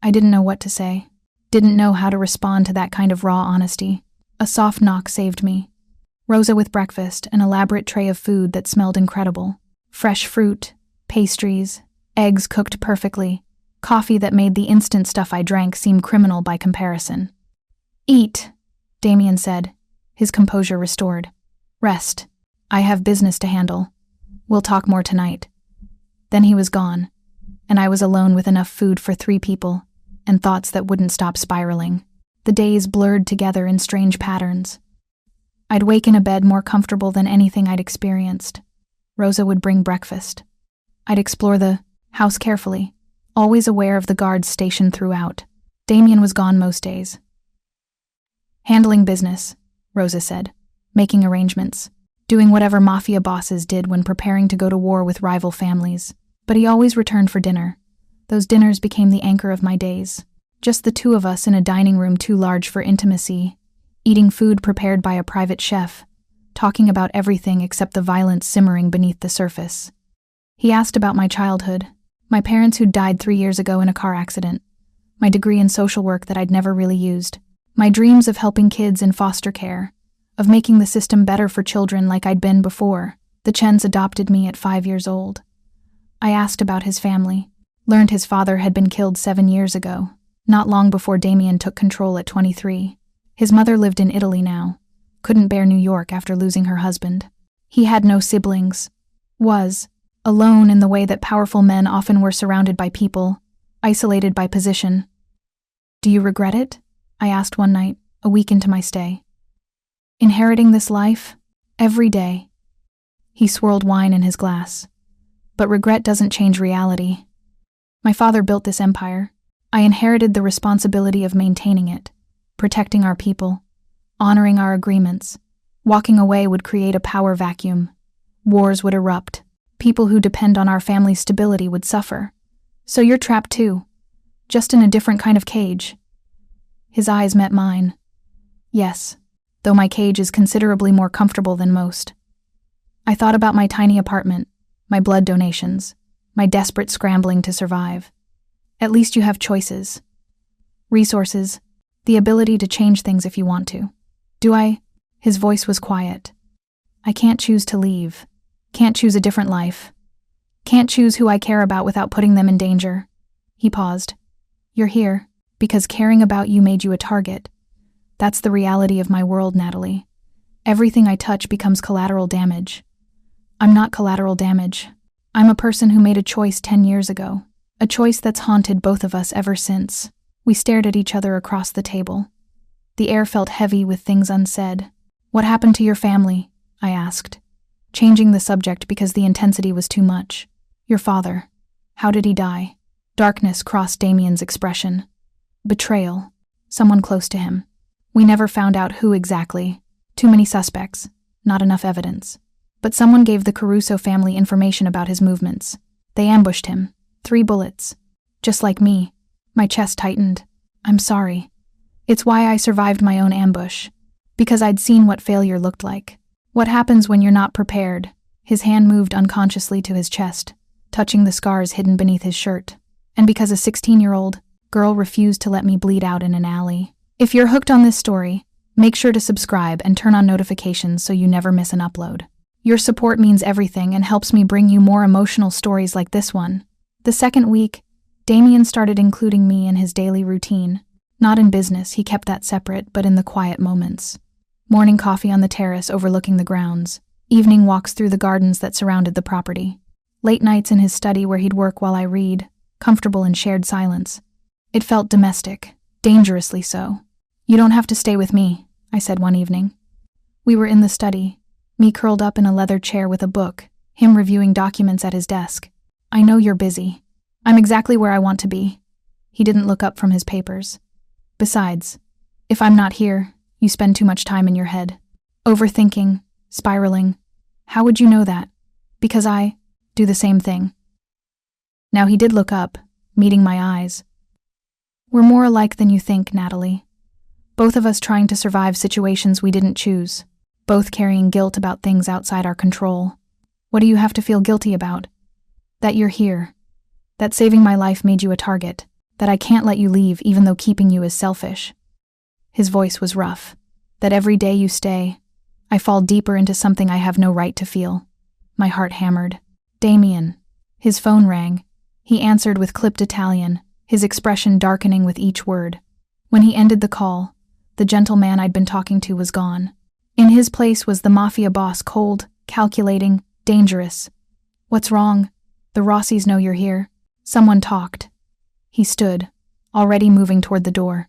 I didn't know what to say. Didn't know how to respond to that kind of raw honesty. A soft knock saved me. Rosa with breakfast, an elaborate tray of food that smelled incredible. Fresh fruit, pastries, eggs cooked perfectly, coffee that made the instant stuff I drank seem criminal by comparison. Eat, Damien said, his composure restored. Rest. I have business to handle. We'll talk more tonight. Then he was gone, and I was alone with enough food for 3 people. And thoughts that wouldn't stop spiraling. The days blurred together in strange patterns. I'd wake in a bed more comfortable than anything I'd experienced. Rosa would bring breakfast. I'd explore the house carefully, always aware of the guards stationed throughout. Damien was gone most days. Handling business, Rosa said, making arrangements, doing whatever Mafia bosses did when preparing to go to war with rival families. But he always returned for dinner. Those dinners became the anchor of my days. Just the 2 of us in a dining room too large for intimacy, eating food prepared by a private chef, talking about everything except the violence simmering beneath the surface. He asked about my childhood, my parents who'd died 3 years ago in a car accident, my degree in social work that I'd never really used, my dreams of helping kids in foster care, of making the system better for children like I'd been before. The Chens adopted me at 5 years old. I asked about his family, learned his father had been killed 7 years ago, not long before Damien took control at 23. His mother lived in Italy now, couldn't bear New York after losing her husband. He had no siblings, was alone in the way that powerful men often were, surrounded by people, isolated by position. "Do you regret it?" I asked one night, a week into my stay. "Inheriting this life? Every day." He swirled wine in his glass. "But regret doesn't change reality. My father built this empire. I inherited the responsibility of maintaining it, protecting our people, honoring our agreements. Walking away would create a power vacuum. Wars would erupt. People who depend on our family's stability would suffer. So you're trapped too, just in a different kind of cage." His eyes met mine. "Yes, though my cage is considerably more comfortable than most." I thought about my tiny apartment, my blood donations, my desperate scrambling to survive. At least you have choices. Resources, the ability to change things if you want to. "Do I?" His voice was quiet. "I can't choose to leave. Can't choose a different life. Can't choose who I care about without putting them in danger." He paused. "You're here because caring about you made you a target. That's the reality of my world, Natalie. Everything I touch becomes collateral damage. I'm not collateral damage. I'm a person who made a choice 10 years ago, a choice that's haunted both of us ever since." We stared at each other across the table. The air felt heavy with things unsaid. "What happened to your family?" I asked, changing the subject because the intensity was too much. "Your father. How did he die?" Darkness crossed Damien's expression. "Betrayal. Someone close to him. We never found out who exactly. Too many suspects. Not enough evidence. But someone gave the Caruso family information about his movements. They ambushed him. 3 bullets. Just like me." My chest tightened. "I'm sorry. It's why I survived my own ambush. Because I'd seen what failure looked like. What happens when you're not prepared?" His hand moved unconsciously to his chest, touching the scars hidden beneath his shirt. "And because a 16-year-old girl refused to let me bleed out in an alley." If you're hooked on this story, make sure to subscribe and turn on notifications so you never miss an upload. Your support means everything and helps me bring you more emotional stories like this one. The second week, Damien started including me in his daily routine. Not in business, he kept that separate, but in the quiet moments. Morning coffee on the terrace overlooking the grounds, evening walks through the gardens that surrounded the property. Late nights in his study where he'd work while I read, comfortable in shared silence. It felt domestic, dangerously so. "You don't have to stay with me," I said one evening. We were in the study, me curled up in a leather chair with a book, him reviewing documents at his desk. "I know you're busy. I'm exactly where I want to be." He didn't look up from his papers. "Besides, if I'm not here, you spend too much time in your head. Overthinking, spiraling. How would you know that? Because I do the same thing." Now he did look up, meeting my eyes. "We're more alike than you think, Natalie. Both of us trying to survive situations we didn't choose. Both carrying guilt about things outside our control. What do you have to feel guilty about? That you're here. That saving my life made you a target. That I can't let you leave even though keeping you is selfish." His voice was rough. "That every day you stay, I fall deeper into something I have no right to feel." My heart hammered. "Damien." His phone rang. He answered with clipped Italian, his expression darkening with each word. When he ended the call, the gentle man I'd been talking to was gone. In his place was the Mafia boss, cold, calculating, dangerous. "What's wrong? The Rossis know you're here." Someone talked. He stood, already moving toward the door.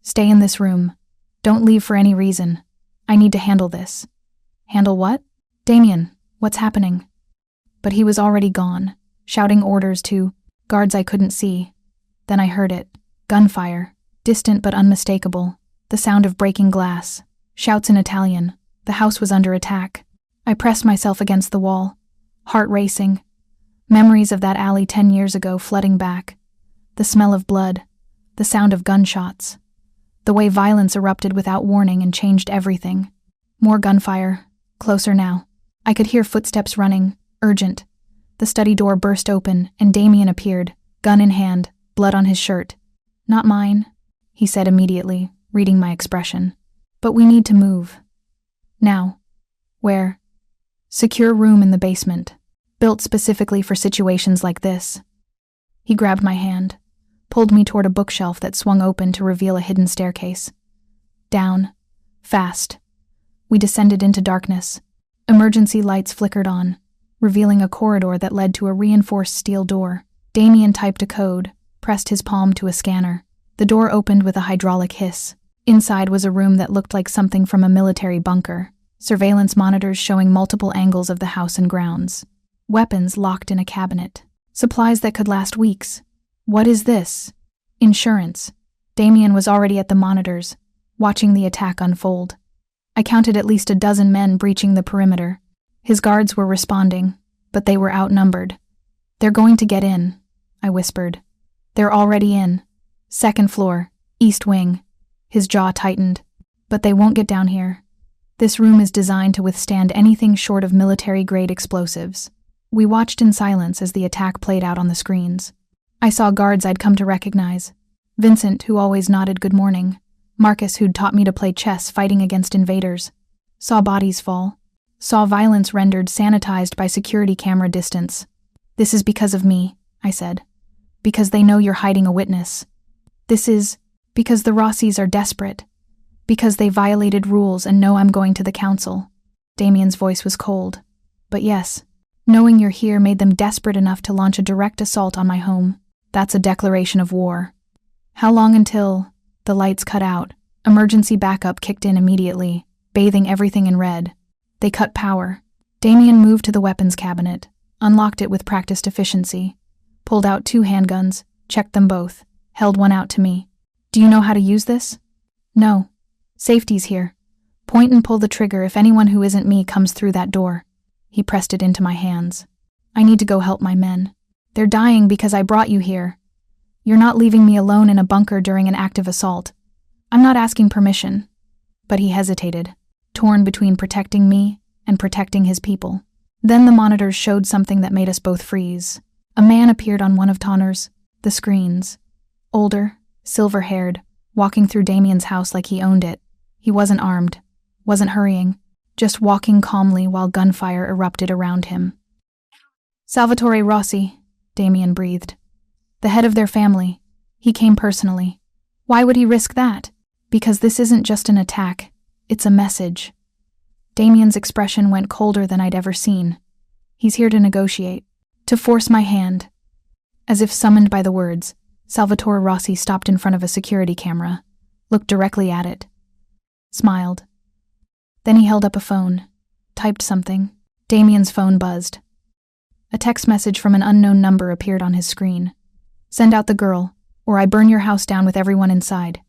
"Stay in this room. Don't leave for any reason. I need to handle this." "Handle what?" "Damien, what's happening?" But he was already gone, shouting orders to guards I couldn't see. Then I heard it. Gunfire, distant but unmistakable. The sound of breaking glass. Shouts in Italian. The house was under attack. I pressed myself against the wall, heart racing. Memories of that alley 10 years ago flooding back. The smell of blood. The sound of gunshots. The way violence erupted without warning and changed everything. More gunfire. Closer now. I could hear footsteps running, urgent. The study door burst open, and Damien appeared, gun in hand, blood on his shirt. "Not mine," he said immediately, reading my expression. "But we need to move. Now." "Where?" "Secure room in the basement, built specifically for situations like this." He grabbed my hand, pulled me toward a bookshelf that swung open to reveal a hidden staircase. Down. Fast. We descended into darkness. Emergency lights flickered on, revealing a corridor that led to a reinforced steel door. Damien typed a code, pressed his palm to a scanner. The door opened with a hydraulic hiss. Inside was a room that looked like something from a military bunker. Surveillance monitors showing multiple angles of the house and grounds. Weapons locked in a cabinet. Supplies that could last weeks. What is this? Insurance. Damien was already at the monitors, watching the attack unfold. I counted at least a dozen men breaching the perimeter. His guards were responding, but they were outnumbered. "They're going to get in," I whispered. "They're already in. Second floor, east wing." His jaw tightened. "But they won't get down here. This room is designed to withstand anything short of military-grade explosives." We watched in silence as the attack played out on the screens. I saw guards I'd come to recognize. Vincent, who always nodded good morning. Marcus, who'd taught me to play chess fighting against invaders. Saw bodies fall. Saw violence rendered sanitized by security camera distance. "This is because of me," I said. "Because they know you're hiding a witness. This is because the Rossis are desperate. Because they violated rules and know I'm going to the council." Damien's voice was cold. "But yes, knowing you're here made them desperate enough to launch a direct assault on my home. That's a declaration of war." "How long until—" The lights cut out. Emergency backup kicked in immediately, bathing everything in red. They cut power. Damien moved to the weapons cabinet, unlocked it with practiced efficiency, pulled out 2 handguns, checked them both, held one out to me. "Do you know how to use this?" "No. Safety's here. Point and pull the trigger if anyone who isn't me comes through that door." He pressed it into my hands. "I need to go help my men. They're dying because I brought you here. You're not leaving me alone in a bunker during an active assault. I'm not asking permission." But he hesitated, torn between protecting me and protecting his people. Then the monitors showed something that made us both freeze. A man appeared on one of the screens. Older, silver-haired, walking through Damien's house like he owned it. He wasn't armed, wasn't hurrying, just walking calmly while gunfire erupted around him. "Salvatore Rossi," Damien breathed. "The head of their family. He came personally. Why would he risk that? Because this isn't just an attack, it's a message." Damien's expression went colder than I'd ever seen. "He's here to negotiate, to force my hand." As if summoned by the words, Salvatore Rossi stopped in front of a security camera, looked directly at it, smiled. Then he held up a phone, typed something. Damien's phone buzzed. A text message from an unknown number appeared on his screen. "Send out the girl, or I burn your house down with everyone inside.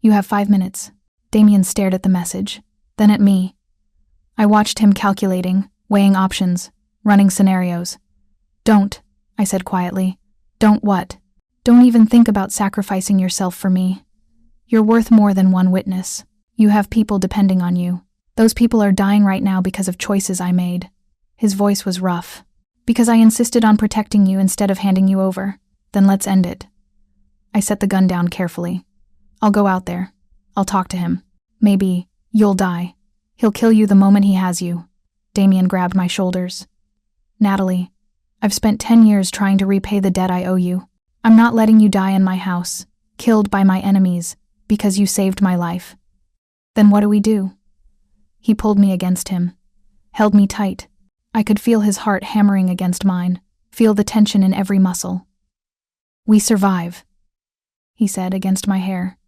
You have 5 minutes." Damien stared at the message, then at me. I watched him calculating, weighing options, running scenarios. "Don't," I said quietly. "Don't what?" "Don't even think about sacrificing yourself for me. You're worth more than one witness. You have people depending on you. Those people are dying right now because of choices I made." His voice was rough. "Because I insisted on protecting you instead of handing you over. Then let's end it." I set the gun down carefully. "I'll go out there. I'll talk to him. Maybe you'll die. He'll kill you the moment he has you." Damien grabbed my shoulders. "Natalie, I've spent 10 years trying to repay the debt I owe you. I'm not letting you die in my house, killed by my enemies, because you saved my life." "Then what do we do?" He pulled me against him, held me tight. I could feel his heart hammering against mine, feel the tension in every muscle. "We survive," he said against my hair.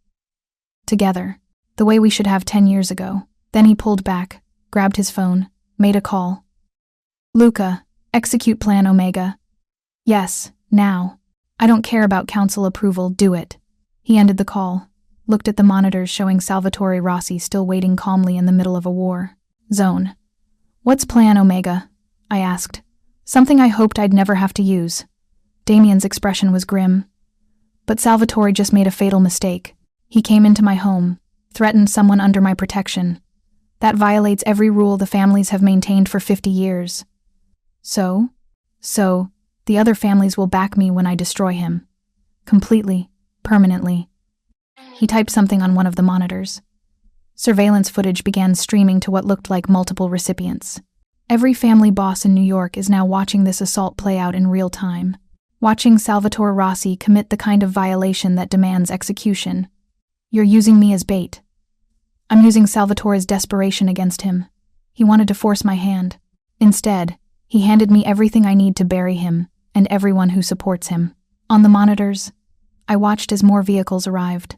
"Together, the way we should have 10 years ago." Then he pulled back, grabbed his phone, made a call. "Luca, execute Plan Omega." "Yes, now. I don't care about council approval, do it." He ended the call, looked at the monitors showing Salvatore Rossi still waiting calmly in the middle of a war zone. "What's Plan Omega?" I asked. Something I hoped I'd never have to use. Damien's expression was grim. "But Salvatore just made a fatal mistake. He came into my home, threatened someone under my protection. That violates every rule the families have maintained for 50 years. So, the other families will back me when I destroy him. Completely, permanently. He typed something on one of the monitors. Surveillance footage began streaming to what looked like multiple recipients. Every family boss in New York is now watching this assault play out in real time, watching Salvatore Rossi commit the kind of violation that demands execution. You're using me as bait. I'm using Salvatore's desperation against him. He wanted to force my hand. Instead, he handed me everything I need to bury him and everyone who supports him. On the monitors, I watched as more vehicles arrived.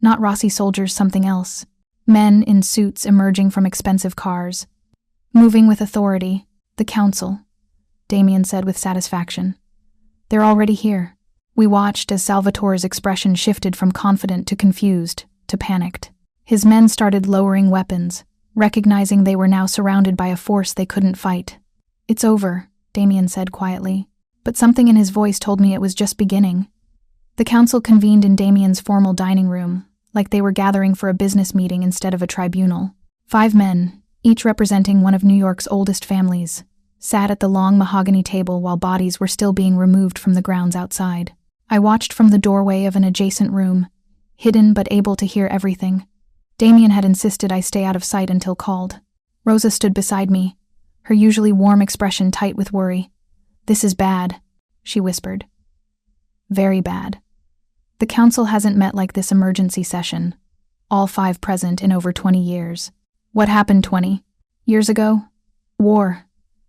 Not Rossi soldiers, something else. Men in suits emerging from expensive cars. Moving with authority. The council, Damien said with satisfaction. They're already here. We watched as Salvatore's expression shifted from confident to confused to panicked. His men started lowering weapons, recognizing they were now surrounded by a force they couldn't fight. It's over, Damien said quietly, but something in his voice told me it was just beginning. The council convened in Damien's formal dining room, like they were gathering for a business meeting instead of a tribunal. 5 men, each representing one of New York's oldest families, sat at the long mahogany table while bodies were still being removed from the grounds outside. I watched from the doorway of an adjacent room, hidden but able to hear everything. Damien had insisted I stay out of sight until called. Rosa stood beside me, her usually warm expression tight with worry. "This is bad," she whispered. "Very bad. The council hasn't met like this emergency session, all 5 present in over 20 years. What happened 20 years ago? War,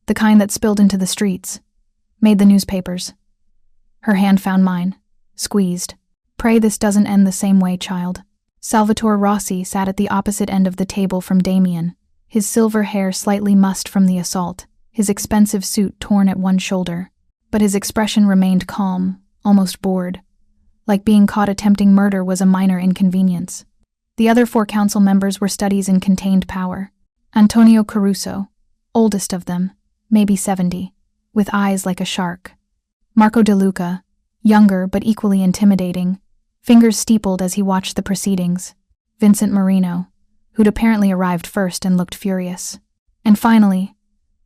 the kind that spilled into the streets, made the newspapers." Her hand found mine, squeezed. "Pray this doesn't end the same way, child." Salvatore Rossi sat at the opposite end of the table from Damien, his silver hair slightly mussed from the assault, his expensive suit torn at one shoulder. But his expression remained calm, almost bored, like being caught attempting murder was a minor inconvenience. The other 4 council members were studies in contained power. Antonio Caruso, oldest of them, maybe 70, with eyes like a shark. Marco De Luca, younger but equally intimidating, fingers steepled as he watched the proceedings. Vincent Marino, who'd apparently arrived first and looked furious. And finally,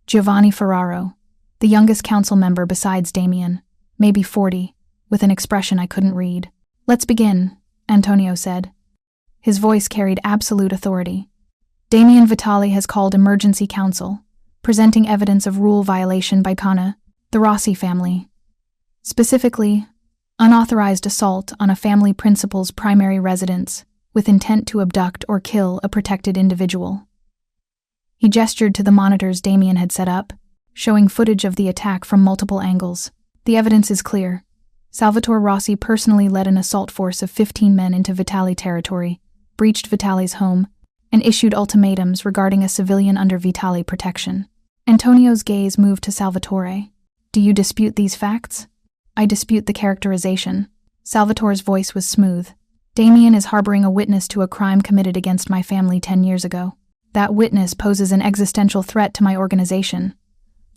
Giovanni Ferraro, the youngest council member besides Damien, maybe 40, with an expression I couldn't read. "Let's begin," Antonio said. His voice carried absolute authority. "Damien Vitali has called emergency council, presenting evidence of rule violation by Kana, the Rossi family. Specifically, unauthorized assault on a family principal's primary residence with intent to abduct or kill a protected individual." He gestured to the monitors Damien had set up, showing footage of the attack from multiple angles. "The evidence is clear. Salvatore Rossi personally led an assault force of 15 men into Vitali territory, breached Vitali's home, and issued ultimatums regarding a civilian under Vitali protection." Antonio's gaze moved to Salvatore. "Do you dispute these facts?" "I dispute the characterization." Salvatore's voice was smooth. "Damien is harboring a witness to a crime committed against my family 10 years ago. That witness poses an existential threat to my organization.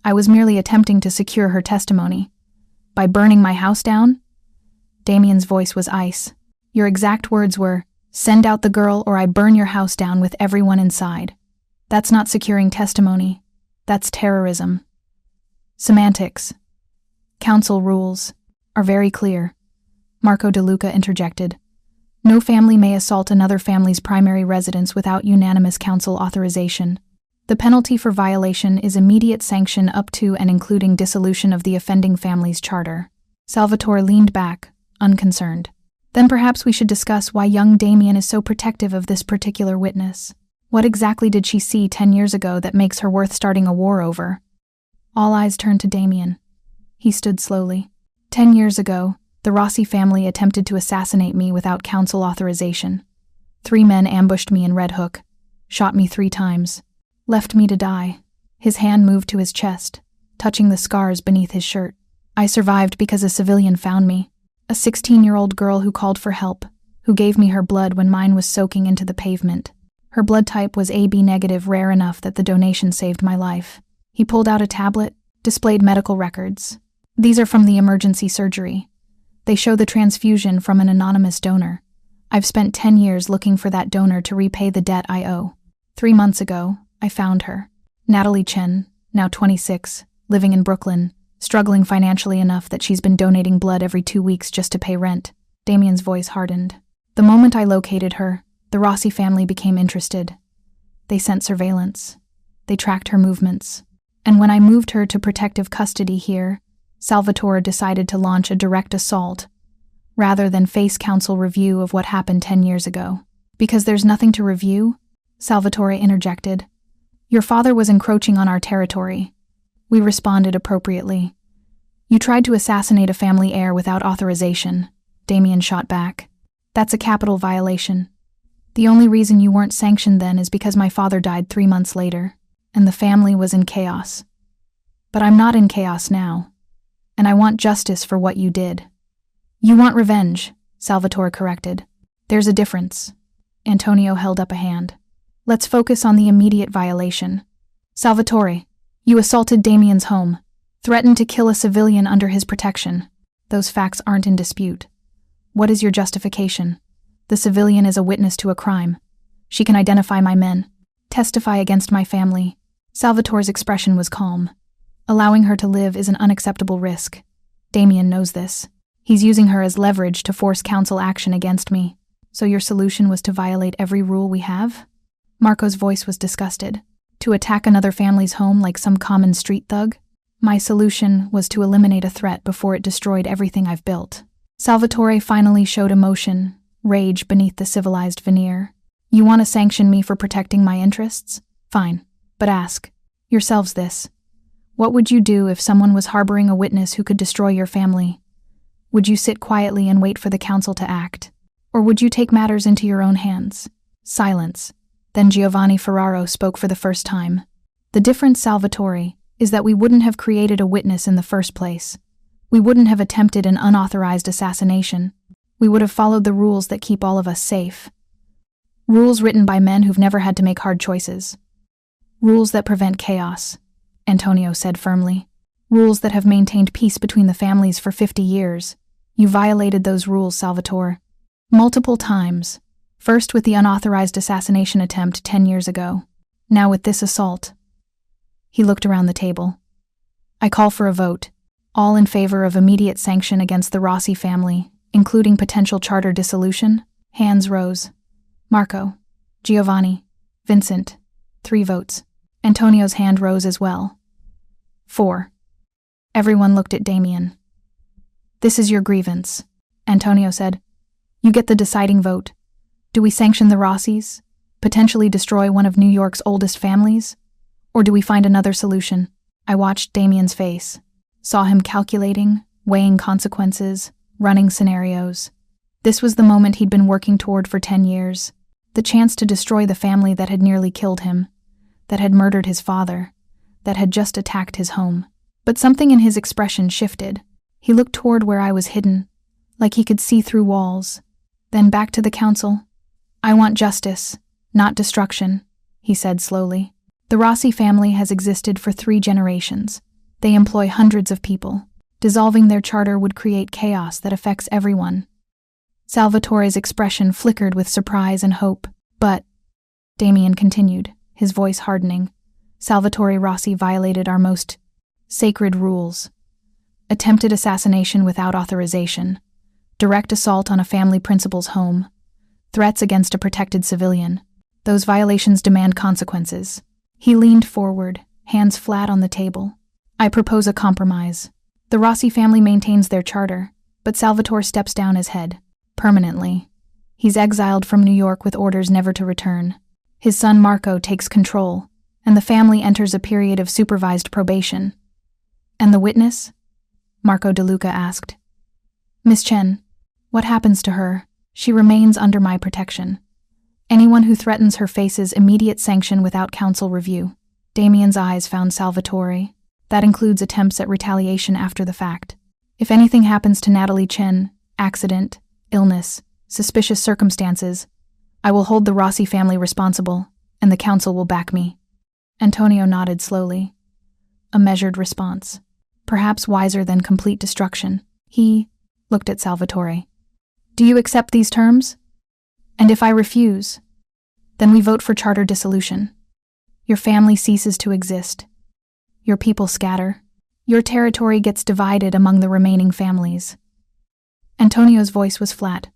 I was merely attempting to secure her testimony. By burning my house down?" Damien's voice was ice. "Your exact words were, 'Send out the girl or I burn your house down with everyone inside.' That's not securing testimony. That's terrorism." "Semantics. Council rules are very clear," Marco De Luca interjected. "No family may assault another family's primary residence without unanimous council authorization. The penalty for violation is immediate sanction up to and including dissolution of the offending family's charter." Salvatore leaned back, unconcerned. "Then perhaps we should discuss why young Damien is so protective of this particular witness. What exactly did she see 10 years ago that makes her worth starting a war over?" All eyes turned to Damien. He stood slowly. 10 years ago, the Rossi family attempted to assassinate me without council authorization. 3 men ambushed me in Red Hook, shot me 3 times, left me to die. His hand moved to his chest, touching the scars beneath his shirt. I survived because a civilian found me, a 16-year-old girl who called for help, who gave me her blood when mine was soaking into the pavement. Her blood type was AB negative, rare enough that the donation saved my life. He pulled out a tablet, displayed medical records. "These are from the emergency surgery. They show the transfusion from an anonymous donor. I've spent 10 years looking for that donor to repay the debt I owe. 3 months ago, I found her. Natalie Chen, now 26, living in Brooklyn, struggling financially enough that she's been donating blood every 2 weeks just to pay rent. Damien's voice hardened. The moment I located her, the Rossi family became interested. They sent surveillance. They tracked her movements. And when I moved her to protective custody here, Salvatore decided to launch a direct assault, rather than face counsel review of what happened 10 years ago. Because there's nothing to review, Salvatore interjected. Your father was encroaching on our territory. We responded appropriately. You tried to assassinate a family heir without authorization, Damien shot back. That's a capital violation. The only reason you weren't sanctioned then is because my father died 3 months later, and the family was in chaos. But I'm not in chaos now, and I want justice for what you did. You want revenge, Salvatore corrected. There's a difference. Antonio held up a hand. Let's focus on the immediate violation. Salvatore, you assaulted Damien's home, threatened to kill a civilian under his protection. Those facts aren't in dispute. What is your justification? The civilian is a witness to a crime. She can identify my men, testify against my family. Salvatore's expression was calm. Allowing her to live is an unacceptable risk. Damien knows this. He's using her as leverage to force counsel action against me. So your solution was to violate every rule we have? Marco's voice was disgusted. To attack another family's home like some common street thug? My solution was to eliminate a threat before it destroyed everything I've built. Salvatore finally showed emotion, rage beneath the civilized veneer. You want to sanction me for protecting my interests? Fine, but ask yourselves this. What would you do if someone was harboring a witness who could destroy your family? Would you sit quietly and wait for the council to act? Or would you take matters into your own hands? Silence. Then Giovanni Ferraro spoke for the first time. The difference, Salvatore, is that we wouldn't have created a witness in the first place. We wouldn't have attempted an unauthorized assassination. We would have followed the rules that keep all of us safe. Rules written by men who've never had to make hard choices. Rules that prevent chaos, Antonio said firmly. Rules that have maintained peace between the families for 50 years. You violated those rules, Salvatore. Multiple times. First with the unauthorized assassination attempt 10 years ago. Now with this assault. He looked around the table. I call for a vote. All in favor of immediate sanction against the Rossi family, including potential charter dissolution? Hands rose. Marco, Giovanni, Vincent. 3 votes. Antonio's hand rose as well. 4. Everyone looked at Damien. This is your grievance, Antonio said. You get the deciding vote. Do we sanction the Rossis? Potentially destroy one of New York's oldest families? Or do we find another solution? I watched Damien's face. Saw him calculating, weighing consequences, running scenarios. This was the moment he'd been working toward for 10 years. The chance to destroy the family that had nearly killed him, that had murdered his father, that had just attacked his home. But something in his expression shifted. He looked toward where I was hidden, like he could see through walls. Then back to the council. I want justice, not destruction, he said slowly. The Rossi family has existed for 3 generations. They employ hundreds of people. Dissolving their charter would create chaos that affects everyone. Salvatore's expression flickered with surprise and hope. But, Damien continued, his voice hardening, Salvatore Rossi violated our most sacred rules. Attempted assassination without authorization. Direct assault on a family principal's home. Threats against a protected civilian. Those violations demand consequences. He leaned forward, hands flat on the table. I propose a compromise. The Rossi family maintains their charter, but Salvatore steps down as head, permanently. He's exiled from New York with orders never to return. His son Marco takes control, and the family enters a period of supervised probation. And the witness? Marco De Luca asked. Miss Chen, what happens to her? She remains under my protection. Anyone who threatens her faces immediate sanction without council review. Damien's eyes found Salvatore. That includes attempts at retaliation after the fact. If anything happens to Natalie Chen, accident, illness, suspicious circumstances, I will hold the Rossi family responsible, and the council will back me. Antonio nodded slowly. A measured response. Perhaps wiser than complete destruction. He looked at Salvatore. Do you accept these terms? And if I refuse, then we vote for charter dissolution. Your family ceases to exist. Your people scatter. Your territory gets divided among the remaining families. Antonio's voice was flat.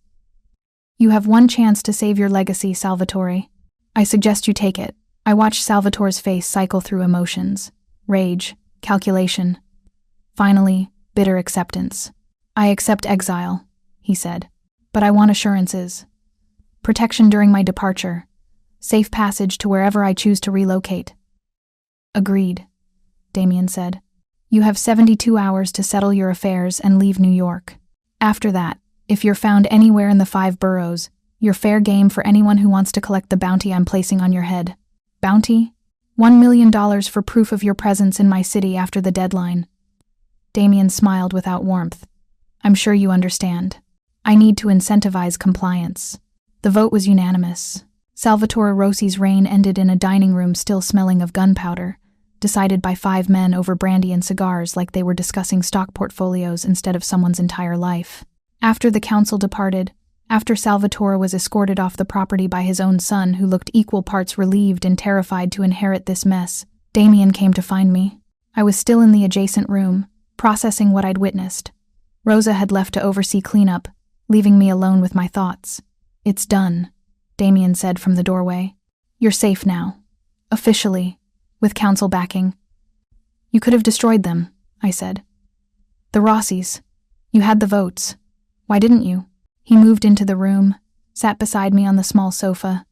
You have one chance to save your legacy, Salvatore. I suggest you take it. I watched Salvatore's face cycle through emotions. Rage, calculation. Finally, bitter acceptance. I accept exile, he said. But I want assurances. Protection during my departure. Safe passage to wherever I choose to relocate. Agreed, Damien said. You have 72 hours to settle your affairs and leave New York. After that, if you're found anywhere in the 5 boroughs, you're fair game for anyone who wants to collect the bounty I'm placing on your head. Bounty? $1 million for proof of your presence in my city after the deadline. Damien smiled without warmth. I'm sure you understand. I need to incentivize compliance. The vote was unanimous. Salvatore Rossi's reign ended in a dining room still smelling of gunpowder, decided by 5 men over brandy and cigars like they were discussing stock portfolios instead of someone's entire life. After the council departed, after Salvatore was escorted off the property by his own son, who looked equal parts relieved and terrified to inherit this mess, Damien came to find me. I was still in the adjacent room, processing what I'd witnessed. Rosa had left to oversee cleanup, leaving me alone with my thoughts. It's done, Damien said from the doorway. You're safe now. Officially, with council backing. You could have destroyed them, I said. The Rossis. You had the votes. Why didn't you? He moved into the room, sat beside me on the small sofa.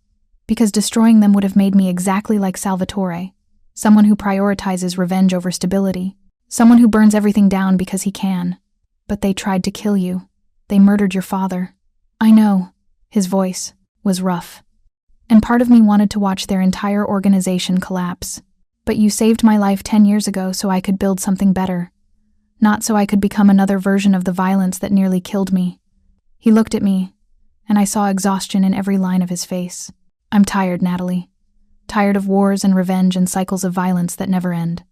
Because destroying them would have made me exactly like Salvatore, someone who prioritizes revenge over stability, someone who burns everything down because he can. But they tried to kill you. They murdered your father. I know. His voice was rough. And part of me wanted to watch their entire organization collapse. But you saved my life 10 years ago so I could build something better. Not so I could become another version of the violence that nearly killed me. He looked at me, and I saw exhaustion in every line of his face. I'm tired, Natalie. Tired of wars and revenge and cycles of violence that never end.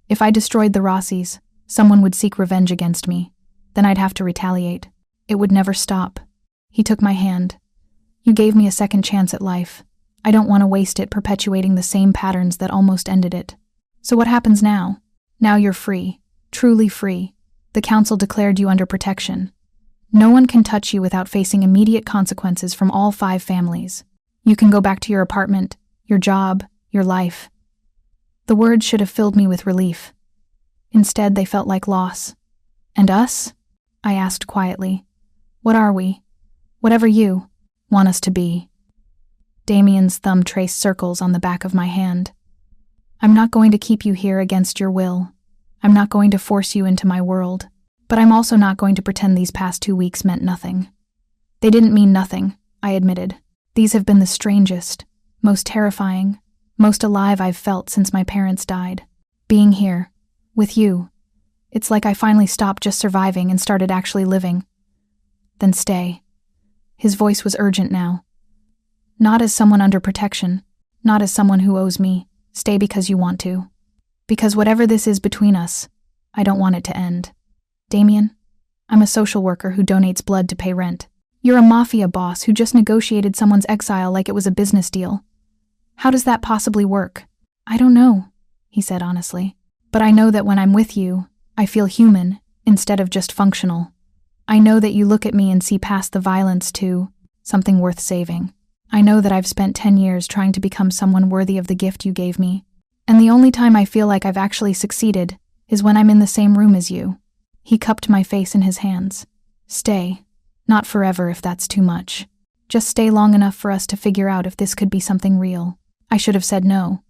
If I destroyed the Rossis, someone would seek revenge against me. Then I'd have to retaliate. It would never stop. He took my hand. You gave me a second chance at life. I don't want to waste it perpetuating the same patterns that almost ended it. So what happens now? Now you're free. Truly free. The council declared you under protection. No one can touch you without facing immediate consequences from all 5 families. You can go back to your apartment, your job, your life. The words should have filled me with relief. Instead, they felt like loss. And us? I asked quietly. What are we? Whatever you want us to be. Damien's thumb traced circles on the back of my hand. I'm not going to keep you here against your will. I'm not going to force you into my world. But I'm also not going to pretend these past 2 weeks meant nothing. They didn't mean nothing, I admitted. These have been the strangest, most terrifying, most alive I've felt since my parents died. Being here, with you, it's like I finally stopped just surviving and started actually living. Then stay. His voice was urgent now. Not as someone under protection, not as someone who owes me. Stay because you want to. Because whatever this is between us, I don't want it to end. Damien, I'm a social worker who donates blood to pay rent. You're a mafia boss who just negotiated someone's exile like it was a business deal. How does that possibly work? I don't know, he said honestly. But I know that when I'm with you, I feel human instead of just functional. I know that you look at me and see past the violence to something worth saving. I know that I've spent 10 years trying to become someone worthy of the gift you gave me. And the only time I feel like I've actually succeeded is when I'm in the same room as you. He cupped my face in his hands. Stay. Not forever if that's too much. Just stay long enough for us to figure out if this could be something real. I should have said no.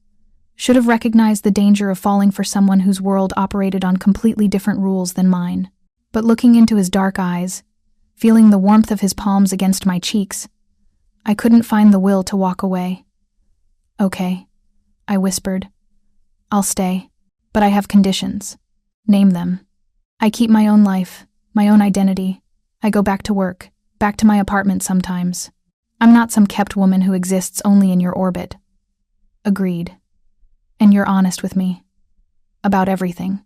Should have recognized the danger of falling for someone whose world operated on completely different rules than mine. But looking into his dark eyes, feeling the warmth of his palms against my cheeks, I couldn't find the will to walk away. Okay, I whispered. I'll stay, but I have conditions. Name them. I keep my own life, my own identity. I go back to work, back to my apartment sometimes. I'm not some kept woman who exists only in your orbit. Agreed. And you're honest with me. About everything.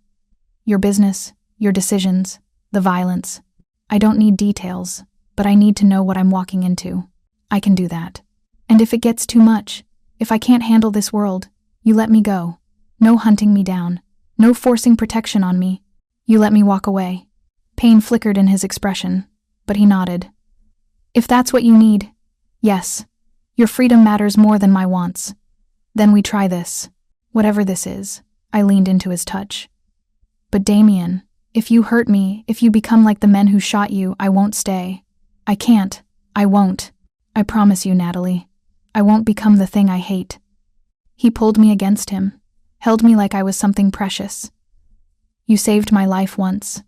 Your business, your decisions, the violence. I don't need details, but I need to know what I'm walking into. I can do that. And if it gets too much, if I can't handle this world, you let me go. No hunting me down. No forcing protection on me. You let me walk away. Pain flickered in his expression, but he nodded. If that's what you need, yes. Your freedom matters more than my wants. Then we try this. Whatever this is. I leaned into his touch. But Damien, if you hurt me, if you become like the men who shot you, I won't stay. I can't. I won't. I promise you, Natalie. I won't become the thing I hate. He pulled me against him, held me like I was something precious. You saved my life once.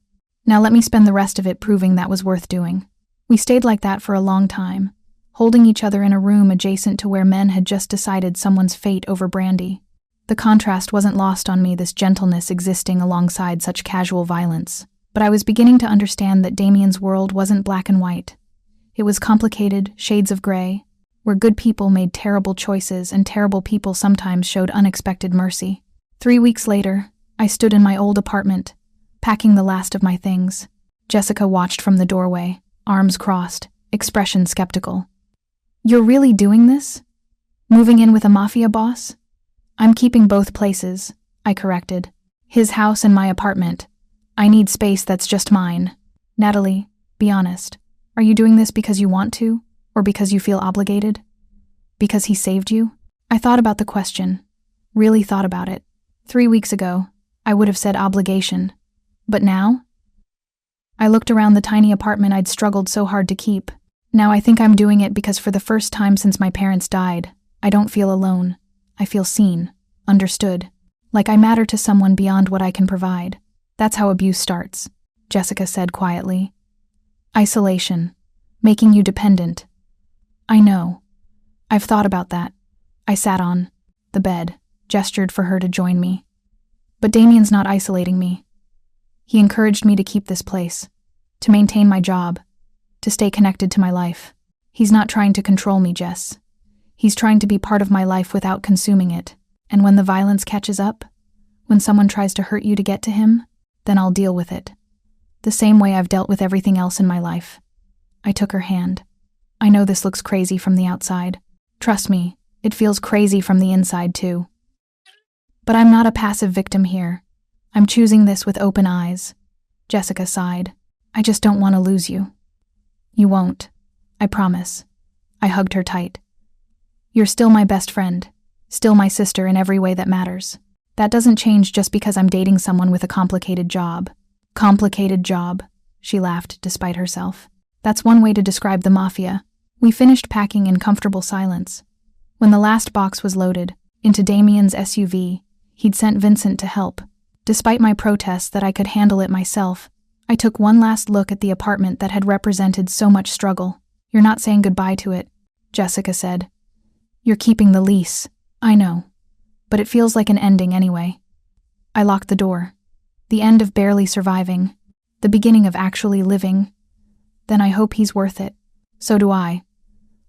Now let me spend the rest of it proving that was worth doing. We stayed like that for a long time, holding each other in a room adjacent to where men had just decided someone's fate over brandy. The contrast wasn't lost on me, this gentleness existing alongside such casual violence. But I was beginning to understand that Damien's world wasn't black and white. It was complicated, shades of gray, where good people made terrible choices and terrible people sometimes showed unexpected mercy. 3 weeks later, I stood in my old apartment, packing the last of my things. Jessica watched from the doorway, arms crossed, expression skeptical. You're really doing this? Moving in with a mafia boss? I'm keeping both places, I corrected. His house and my apartment. I need space that's just mine. Natalie, be honest. Are you doing this because you want to, or because you feel obligated? Because he saved you? I thought about the question. Really thought about it. 3 weeks ago, I would have said obligation. But now? I looked around the tiny apartment I'd struggled so hard to keep. Now I think I'm doing it because for the first time since my parents died, I don't feel alone. I feel seen, understood, like I matter to someone beyond what I can provide. That's how abuse starts, Jessica said quietly. Isolation, making you dependent. I know. I've thought about that. I sat on the bed, gestured for her to join me. But Damien's not isolating me. He encouraged me to keep this place, to maintain my job, to stay connected to my life. He's not trying to control me, Jess. He's trying to be part of my life without consuming it. And when the violence catches up, when someone tries to hurt you to get to him, then I'll deal with it. The same way I've dealt with everything else in my life. I took her hand. I know this looks crazy from the outside. Trust me, it feels crazy from the inside too. But I'm not a passive victim here. I'm choosing this with open eyes. Jessica sighed. I just don't want to lose you. You won't. I promise. I hugged her tight. You're still my best friend, still my sister in every way that matters. That doesn't change just because I'm dating someone with a complicated job. Complicated job, she laughed despite herself. That's one way to describe the Mafia. We finished packing in comfortable silence. When the last box was loaded, into Damien's SUV, he'd sent Vincent to help. Despite my protests that I could handle it myself, I took one last look at the apartment that had represented so much struggle. You're not saying goodbye to it, Jessica said. You're keeping the lease. I know. But it feels like an ending anyway. I locked the door. The end of barely surviving. The beginning of actually living. Then I hope he's worth it. So do I.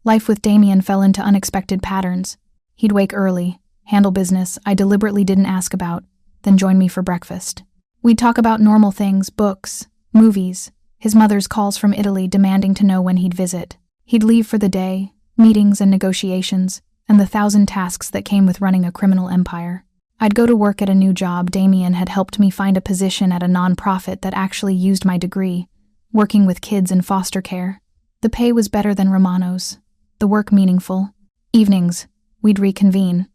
Life with Damien fell into unexpected patterns. He'd wake early, handle business I deliberately didn't ask about, then join me for breakfast. We'd talk about normal things, books, movies, his mother's calls from Italy demanding to know when he'd visit. He'd leave for the day, meetings and negotiations, and the 1,000 tasks that came with running a criminal empire. I'd go to work at a new job. Damien had helped me find a position at a nonprofit that actually used my degree, working with kids in foster care. The pay was better than Romano's, the work meaningful. Evenings, we'd reconvene.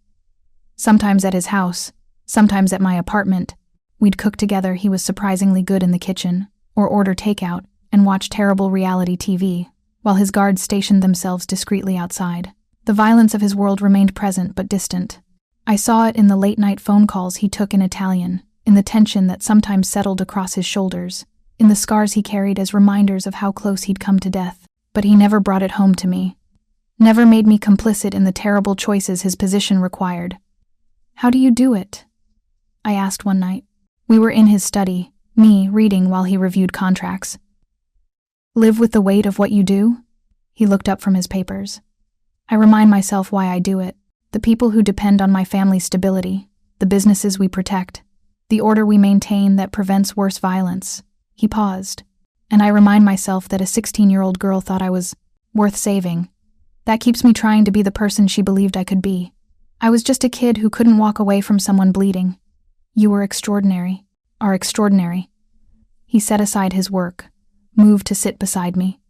Sometimes at his house, sometimes at my apartment. We'd cook together. He was surprisingly good in the kitchen, or order takeout, and watch terrible reality TV, while his guards stationed themselves discreetly outside. The violence of his world remained present but distant. I saw it in the late-night phone calls he took in Italian, in the tension that sometimes settled across his shoulders, in the scars he carried as reminders of how close he'd come to death. But he never brought it home to me. Never made me complicit in the terrible choices his position required. How do you do it? I asked one night. We were in his study, me reading while he reviewed contracts. Live with the weight of what you do? He looked up from his papers. I remind myself why I do it. The people who depend on my family's stability, the businesses we protect, the order we maintain that prevents worse violence. He paused, and I remind myself that a 16-year-old girl thought I was worth saving, That keeps me trying to be the person she believed I could be. I was just a kid who couldn't walk away from someone bleeding. You were extraordinary. Are extraordinary. He set aside his work, moved to sit beside me.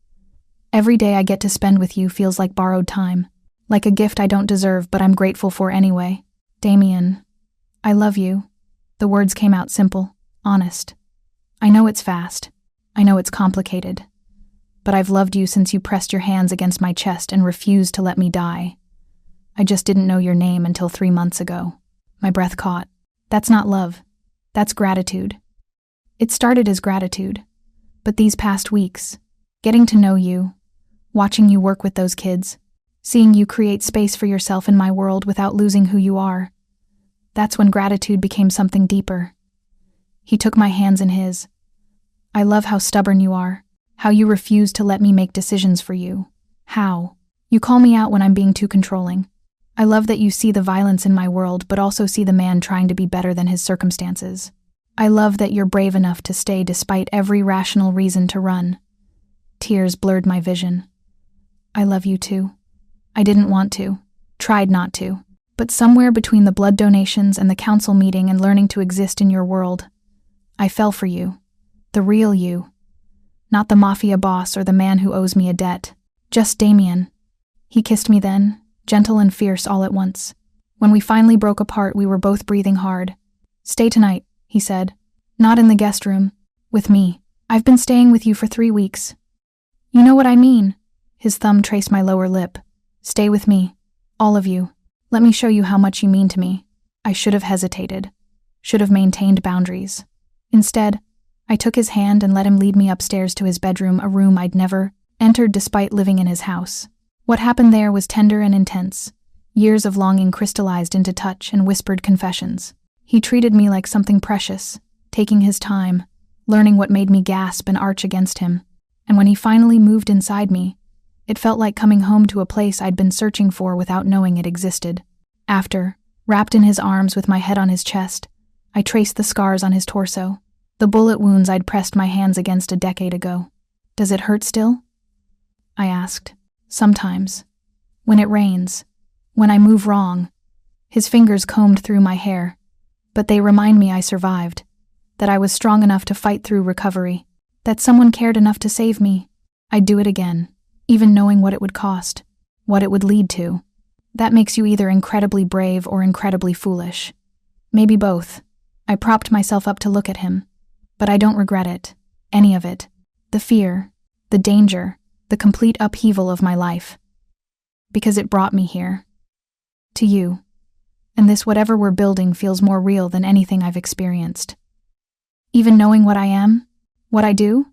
Every day I get to spend with you feels like borrowed time, like a gift I don't deserve but I'm grateful for anyway. Damien, I love you. The words came out simple, honest. I know it's fast. I know it's complicated. But I've loved you since you pressed your hands against my chest and refused to let me die. I just didn't know your name until 3 months ago. My breath caught. That's not love. That's gratitude. It started as gratitude. But these past weeks, getting to know you, watching you work with those kids, seeing you create space for yourself in my world without losing who you are, that's when gratitude became something deeper. He took my hands in his. I love how stubborn you are. How you refuse to let me make decisions for you. How you call me out when I'm being too controlling. I love that you see the violence in my world but also see the man trying to be better than his circumstances. I love that you're brave enough to stay despite every rational reason to run. Tears blurred my vision. I love you too. I didn't want to, tried not to, but somewhere between the blood donations and the council meeting and learning to exist in your world, I fell for you, the real you. Not the Mafia boss or the man who owes me a debt. Just Damien. He kissed me then, gentle and fierce all at once. When we finally broke apart, we were both breathing hard. Stay tonight, he said. Not in the guest room. With me. I've been staying with you for 3 weeks. You know what I mean. His thumb traced my lower lip. Stay with me. All of you. Let me show you how much you mean to me. I should have hesitated. Should have maintained boundaries. Instead, I took his hand and let him lead me upstairs to his bedroom, a room I'd never entered despite living in his house. What happened there was tender and intense. Years of longing crystallized into touch and whispered confessions. He treated me like something precious, taking his time, learning what made me gasp and arch against him. And when he finally moved inside me, it felt like coming home to a place I'd been searching for without knowing it existed. After, wrapped in his arms with my head on his chest, I traced the scars on his torso. The bullet wounds I'd pressed my hands against a decade ago. Does it hurt still? I asked. Sometimes. When it rains. When I move wrong. His fingers combed through my hair. But they remind me I survived. That I was strong enough to fight through recovery. That someone cared enough to save me. I'd do it again. Even knowing what it would cost. What it would lead to. That makes you either incredibly brave or incredibly foolish. Maybe both. I propped myself up to look at him. But I don't regret it. Any of it. The fear, the danger, the complete upheaval of my life. Because it brought me here. To you. And this whatever we're building feels more real than anything I've experienced. Even knowing what I am, what I do,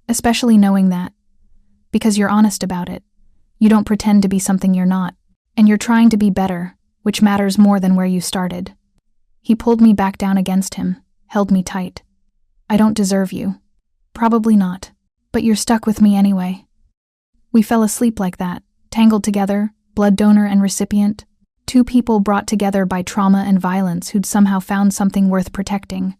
especially knowing that. Because you're honest about it. You don't pretend to be something you're not. And you're trying to be better, which matters more than where you started. He pulled me back down against him, held me tight. I don't deserve you. Probably not. But you're stuck with me anyway. We fell asleep like that, tangled together, blood donor and recipient. 2 people brought together by trauma and violence who'd somehow found something worth protecting.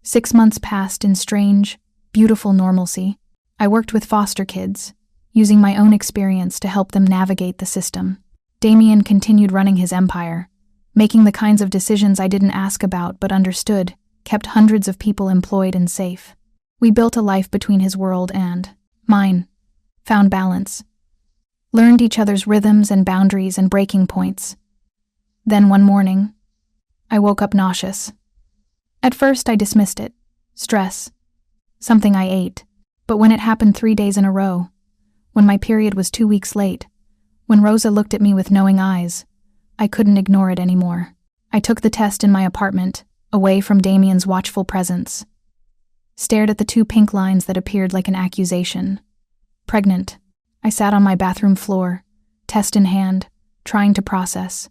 6 months passed in strange, beautiful normalcy. I worked with foster kids, using my own experience to help them navigate the system. Damien continued running his empire, making the kinds of decisions I didn't ask about but understood, kept hundreds of people employed and safe. We built a life between his world and mine, found balance, learned each other's rhythms and boundaries and breaking points. Then one morning, I woke up nauseous. At first I dismissed it, stress, something I ate, but when it happened 3 days in a row, when my period was 2 weeks late, when Rosa looked at me with knowing eyes, I couldn't ignore it anymore. I took the test in my apartment, away from Damien's watchful presence. Stared at the 2 pink lines that appeared like an accusation. Pregnant. I sat on my bathroom floor, test in hand, trying to process.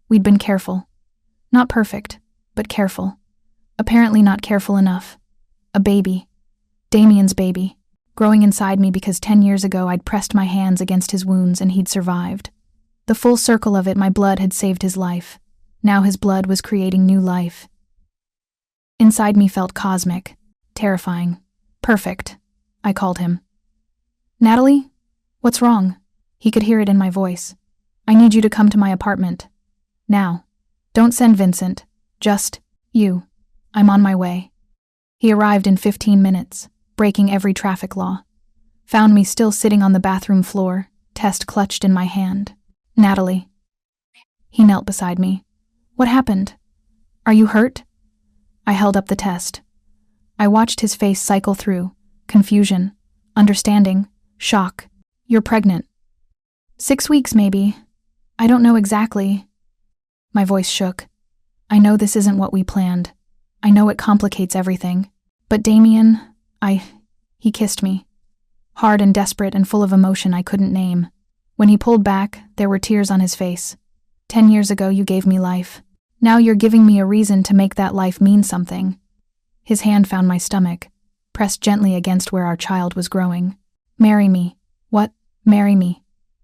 We'd been careful. Not perfect, but careful. Apparently not careful enough. A baby. Damien's baby. Growing inside me because 10 years ago I'd pressed my hands against his wounds and he'd survived. The full circle of it, my blood had saved his life. Now his blood was creating new life. Inside me felt cosmic, terrifying, perfect. I called him. Natalie? What's wrong? He could hear it in my voice. I need you to come to my apartment. Now. Don't send Vincent. Just you. I'm on my way. He arrived in 15 minutes, breaking every traffic law. Found me still sitting on the bathroom floor, test clutched in my hand. Natalie. He knelt beside me. What happened? Are you hurt? I held up the test. I watched his face cycle through, confusion, understanding, shock. You're pregnant. 6 weeks, maybe. I don't know exactly. My voice shook. I know this isn't what we planned. I know it complicates everything. But Damien, he kissed me. Hard and desperate and full of emotion I couldn't name. When he pulled back, there were tears on his face. 10 years ago, you gave me life. Now you're giving me a reason to make that life mean something. His hand found my stomach, pressed gently against where our child was growing. Marry me. What? Marry me.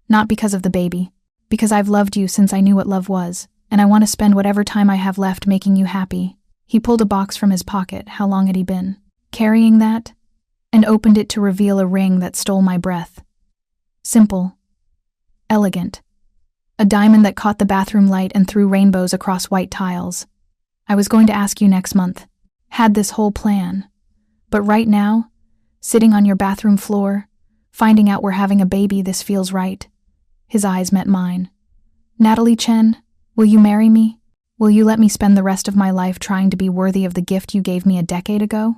Not because of the baby. Because I've loved you since I knew what love was, and I want to spend whatever time I have left making you happy. He pulled a box from his pocket. How long had he been carrying that? And opened it to reveal a ring that stole my breath. Simple. Elegant. A diamond that caught the bathroom light and threw rainbows across white tiles. I was going to ask you next month. Had this whole plan. But right now, sitting on your bathroom floor, finding out we're having a baby, this feels right. His eyes met mine. Natalie Chen, will you marry me? Will you let me spend the rest of my life trying to be worthy of the gift you gave me a decade ago?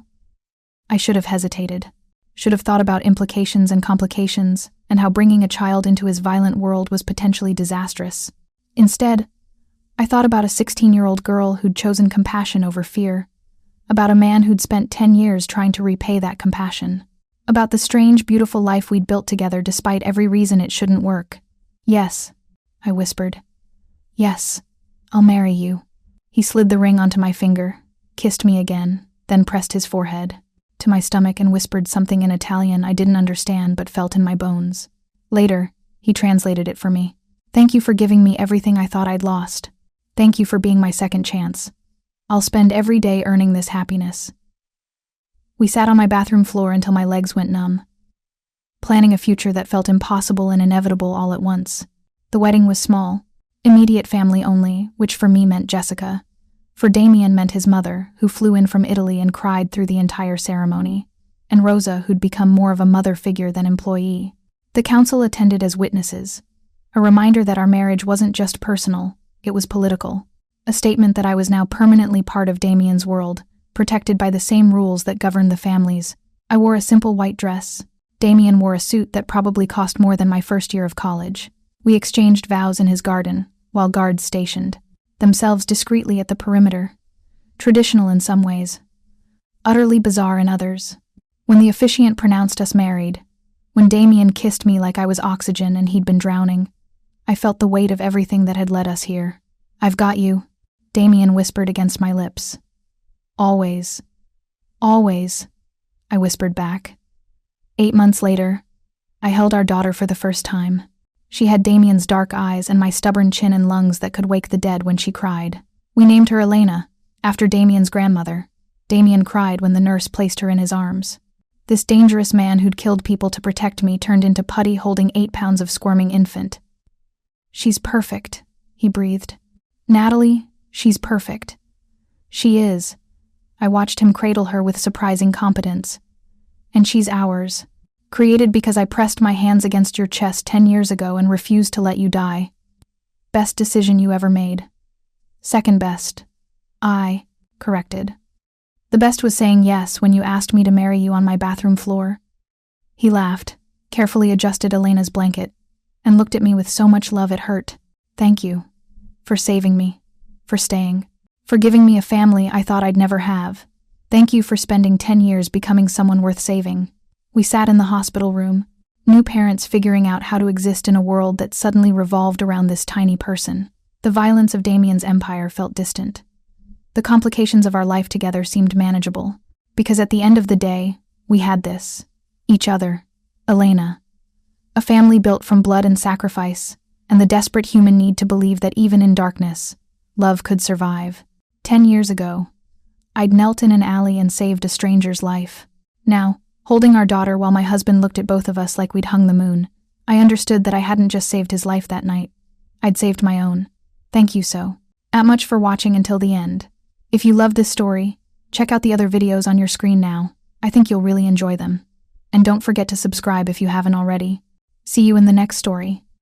I should have hesitated. Should have thought about implications and complications, and how bringing a child into his violent world was potentially disastrous. Instead, I thought about a 16-year-old girl who'd chosen compassion over fear, about a man who'd spent 10 years trying to repay that compassion, about the strange, beautiful life we'd built together despite every reason it shouldn't work. Yes, I whispered. Yes, I'll marry you. He slid the ring onto my finger, kissed me again, then pressed his forehead to my stomach and whispered something in Italian I didn't understand but felt in my bones. Later, he translated it for me. Thank you for giving me everything I thought I'd lost. Thank you for being my second chance. I'll spend every day earning this happiness. We sat on my bathroom floor until my legs went numb, planning a future that felt impossible and inevitable all at once. The wedding was small, immediate family only, which for me meant Jessica. For Damien meant his mother, who flew in from Italy and cried through the entire ceremony, and Rosa, who'd become more of a mother figure than employee. The council attended as witnesses, a reminder that our marriage wasn't just personal, it was political. A statement that I was now permanently part of Damien's world, protected by the same rules that governed the families. I wore a simple white dress. Damien wore a suit that probably cost more than my first year of college. We exchanged vows in his garden, while guards stationed themselves discreetly at the perimeter. Traditional in some ways, utterly bizarre in others. When the officiant pronounced us married, when Damien kissed me like I was oxygen and he'd been drowning, I felt the weight of everything that had led us here. I've got you, Damien whispered against my lips. Always. Always, I whispered back. 8 months later, I held our daughter for the first time. She had Damien's dark eyes and my stubborn chin and lungs that could wake the dead when she cried. We named her Elena, after Damien's grandmother. Damien cried when the nurse placed her in his arms. This dangerous man who'd killed people to protect me turned into putty holding 8 pounds of squirming infant. She's perfect, he breathed. Natalie, she's perfect. She is. I watched him cradle her with surprising competence. And she's ours. Created because I pressed my hands against your chest 10 years ago and refused to let you die. Best decision you ever made. Second best. I corrected. The best was saying yes when you asked me to marry you on my bathroom floor. He laughed, carefully adjusted Elena's blanket, and looked at me with so much love it hurt. Thank you. For saving me. For staying. For giving me a family I thought I'd never have. Thank you for spending 10 years becoming someone worth saving. We sat in the hospital room, new parents figuring out how to exist in a world that suddenly revolved around this tiny person. The violence of Damien's empire felt distant. The complications of our life together seemed manageable, because at the end of the day, we had this. Each other. Elena. A family built from blood and sacrifice, and the desperate human need to believe that even in darkness, love could survive. 10 years ago, I'd knelt in an alley and saved a stranger's life. Now, holding our daughter while my husband looked at both of us like we'd hung the moon, I understood that I hadn't just saved his life that night. I'd saved my own. Thank you so much for watching until the end. If you love this story, check out the other videos on your screen now. I think you'll really enjoy them. And don't forget to subscribe if you haven't already. See you in the next story.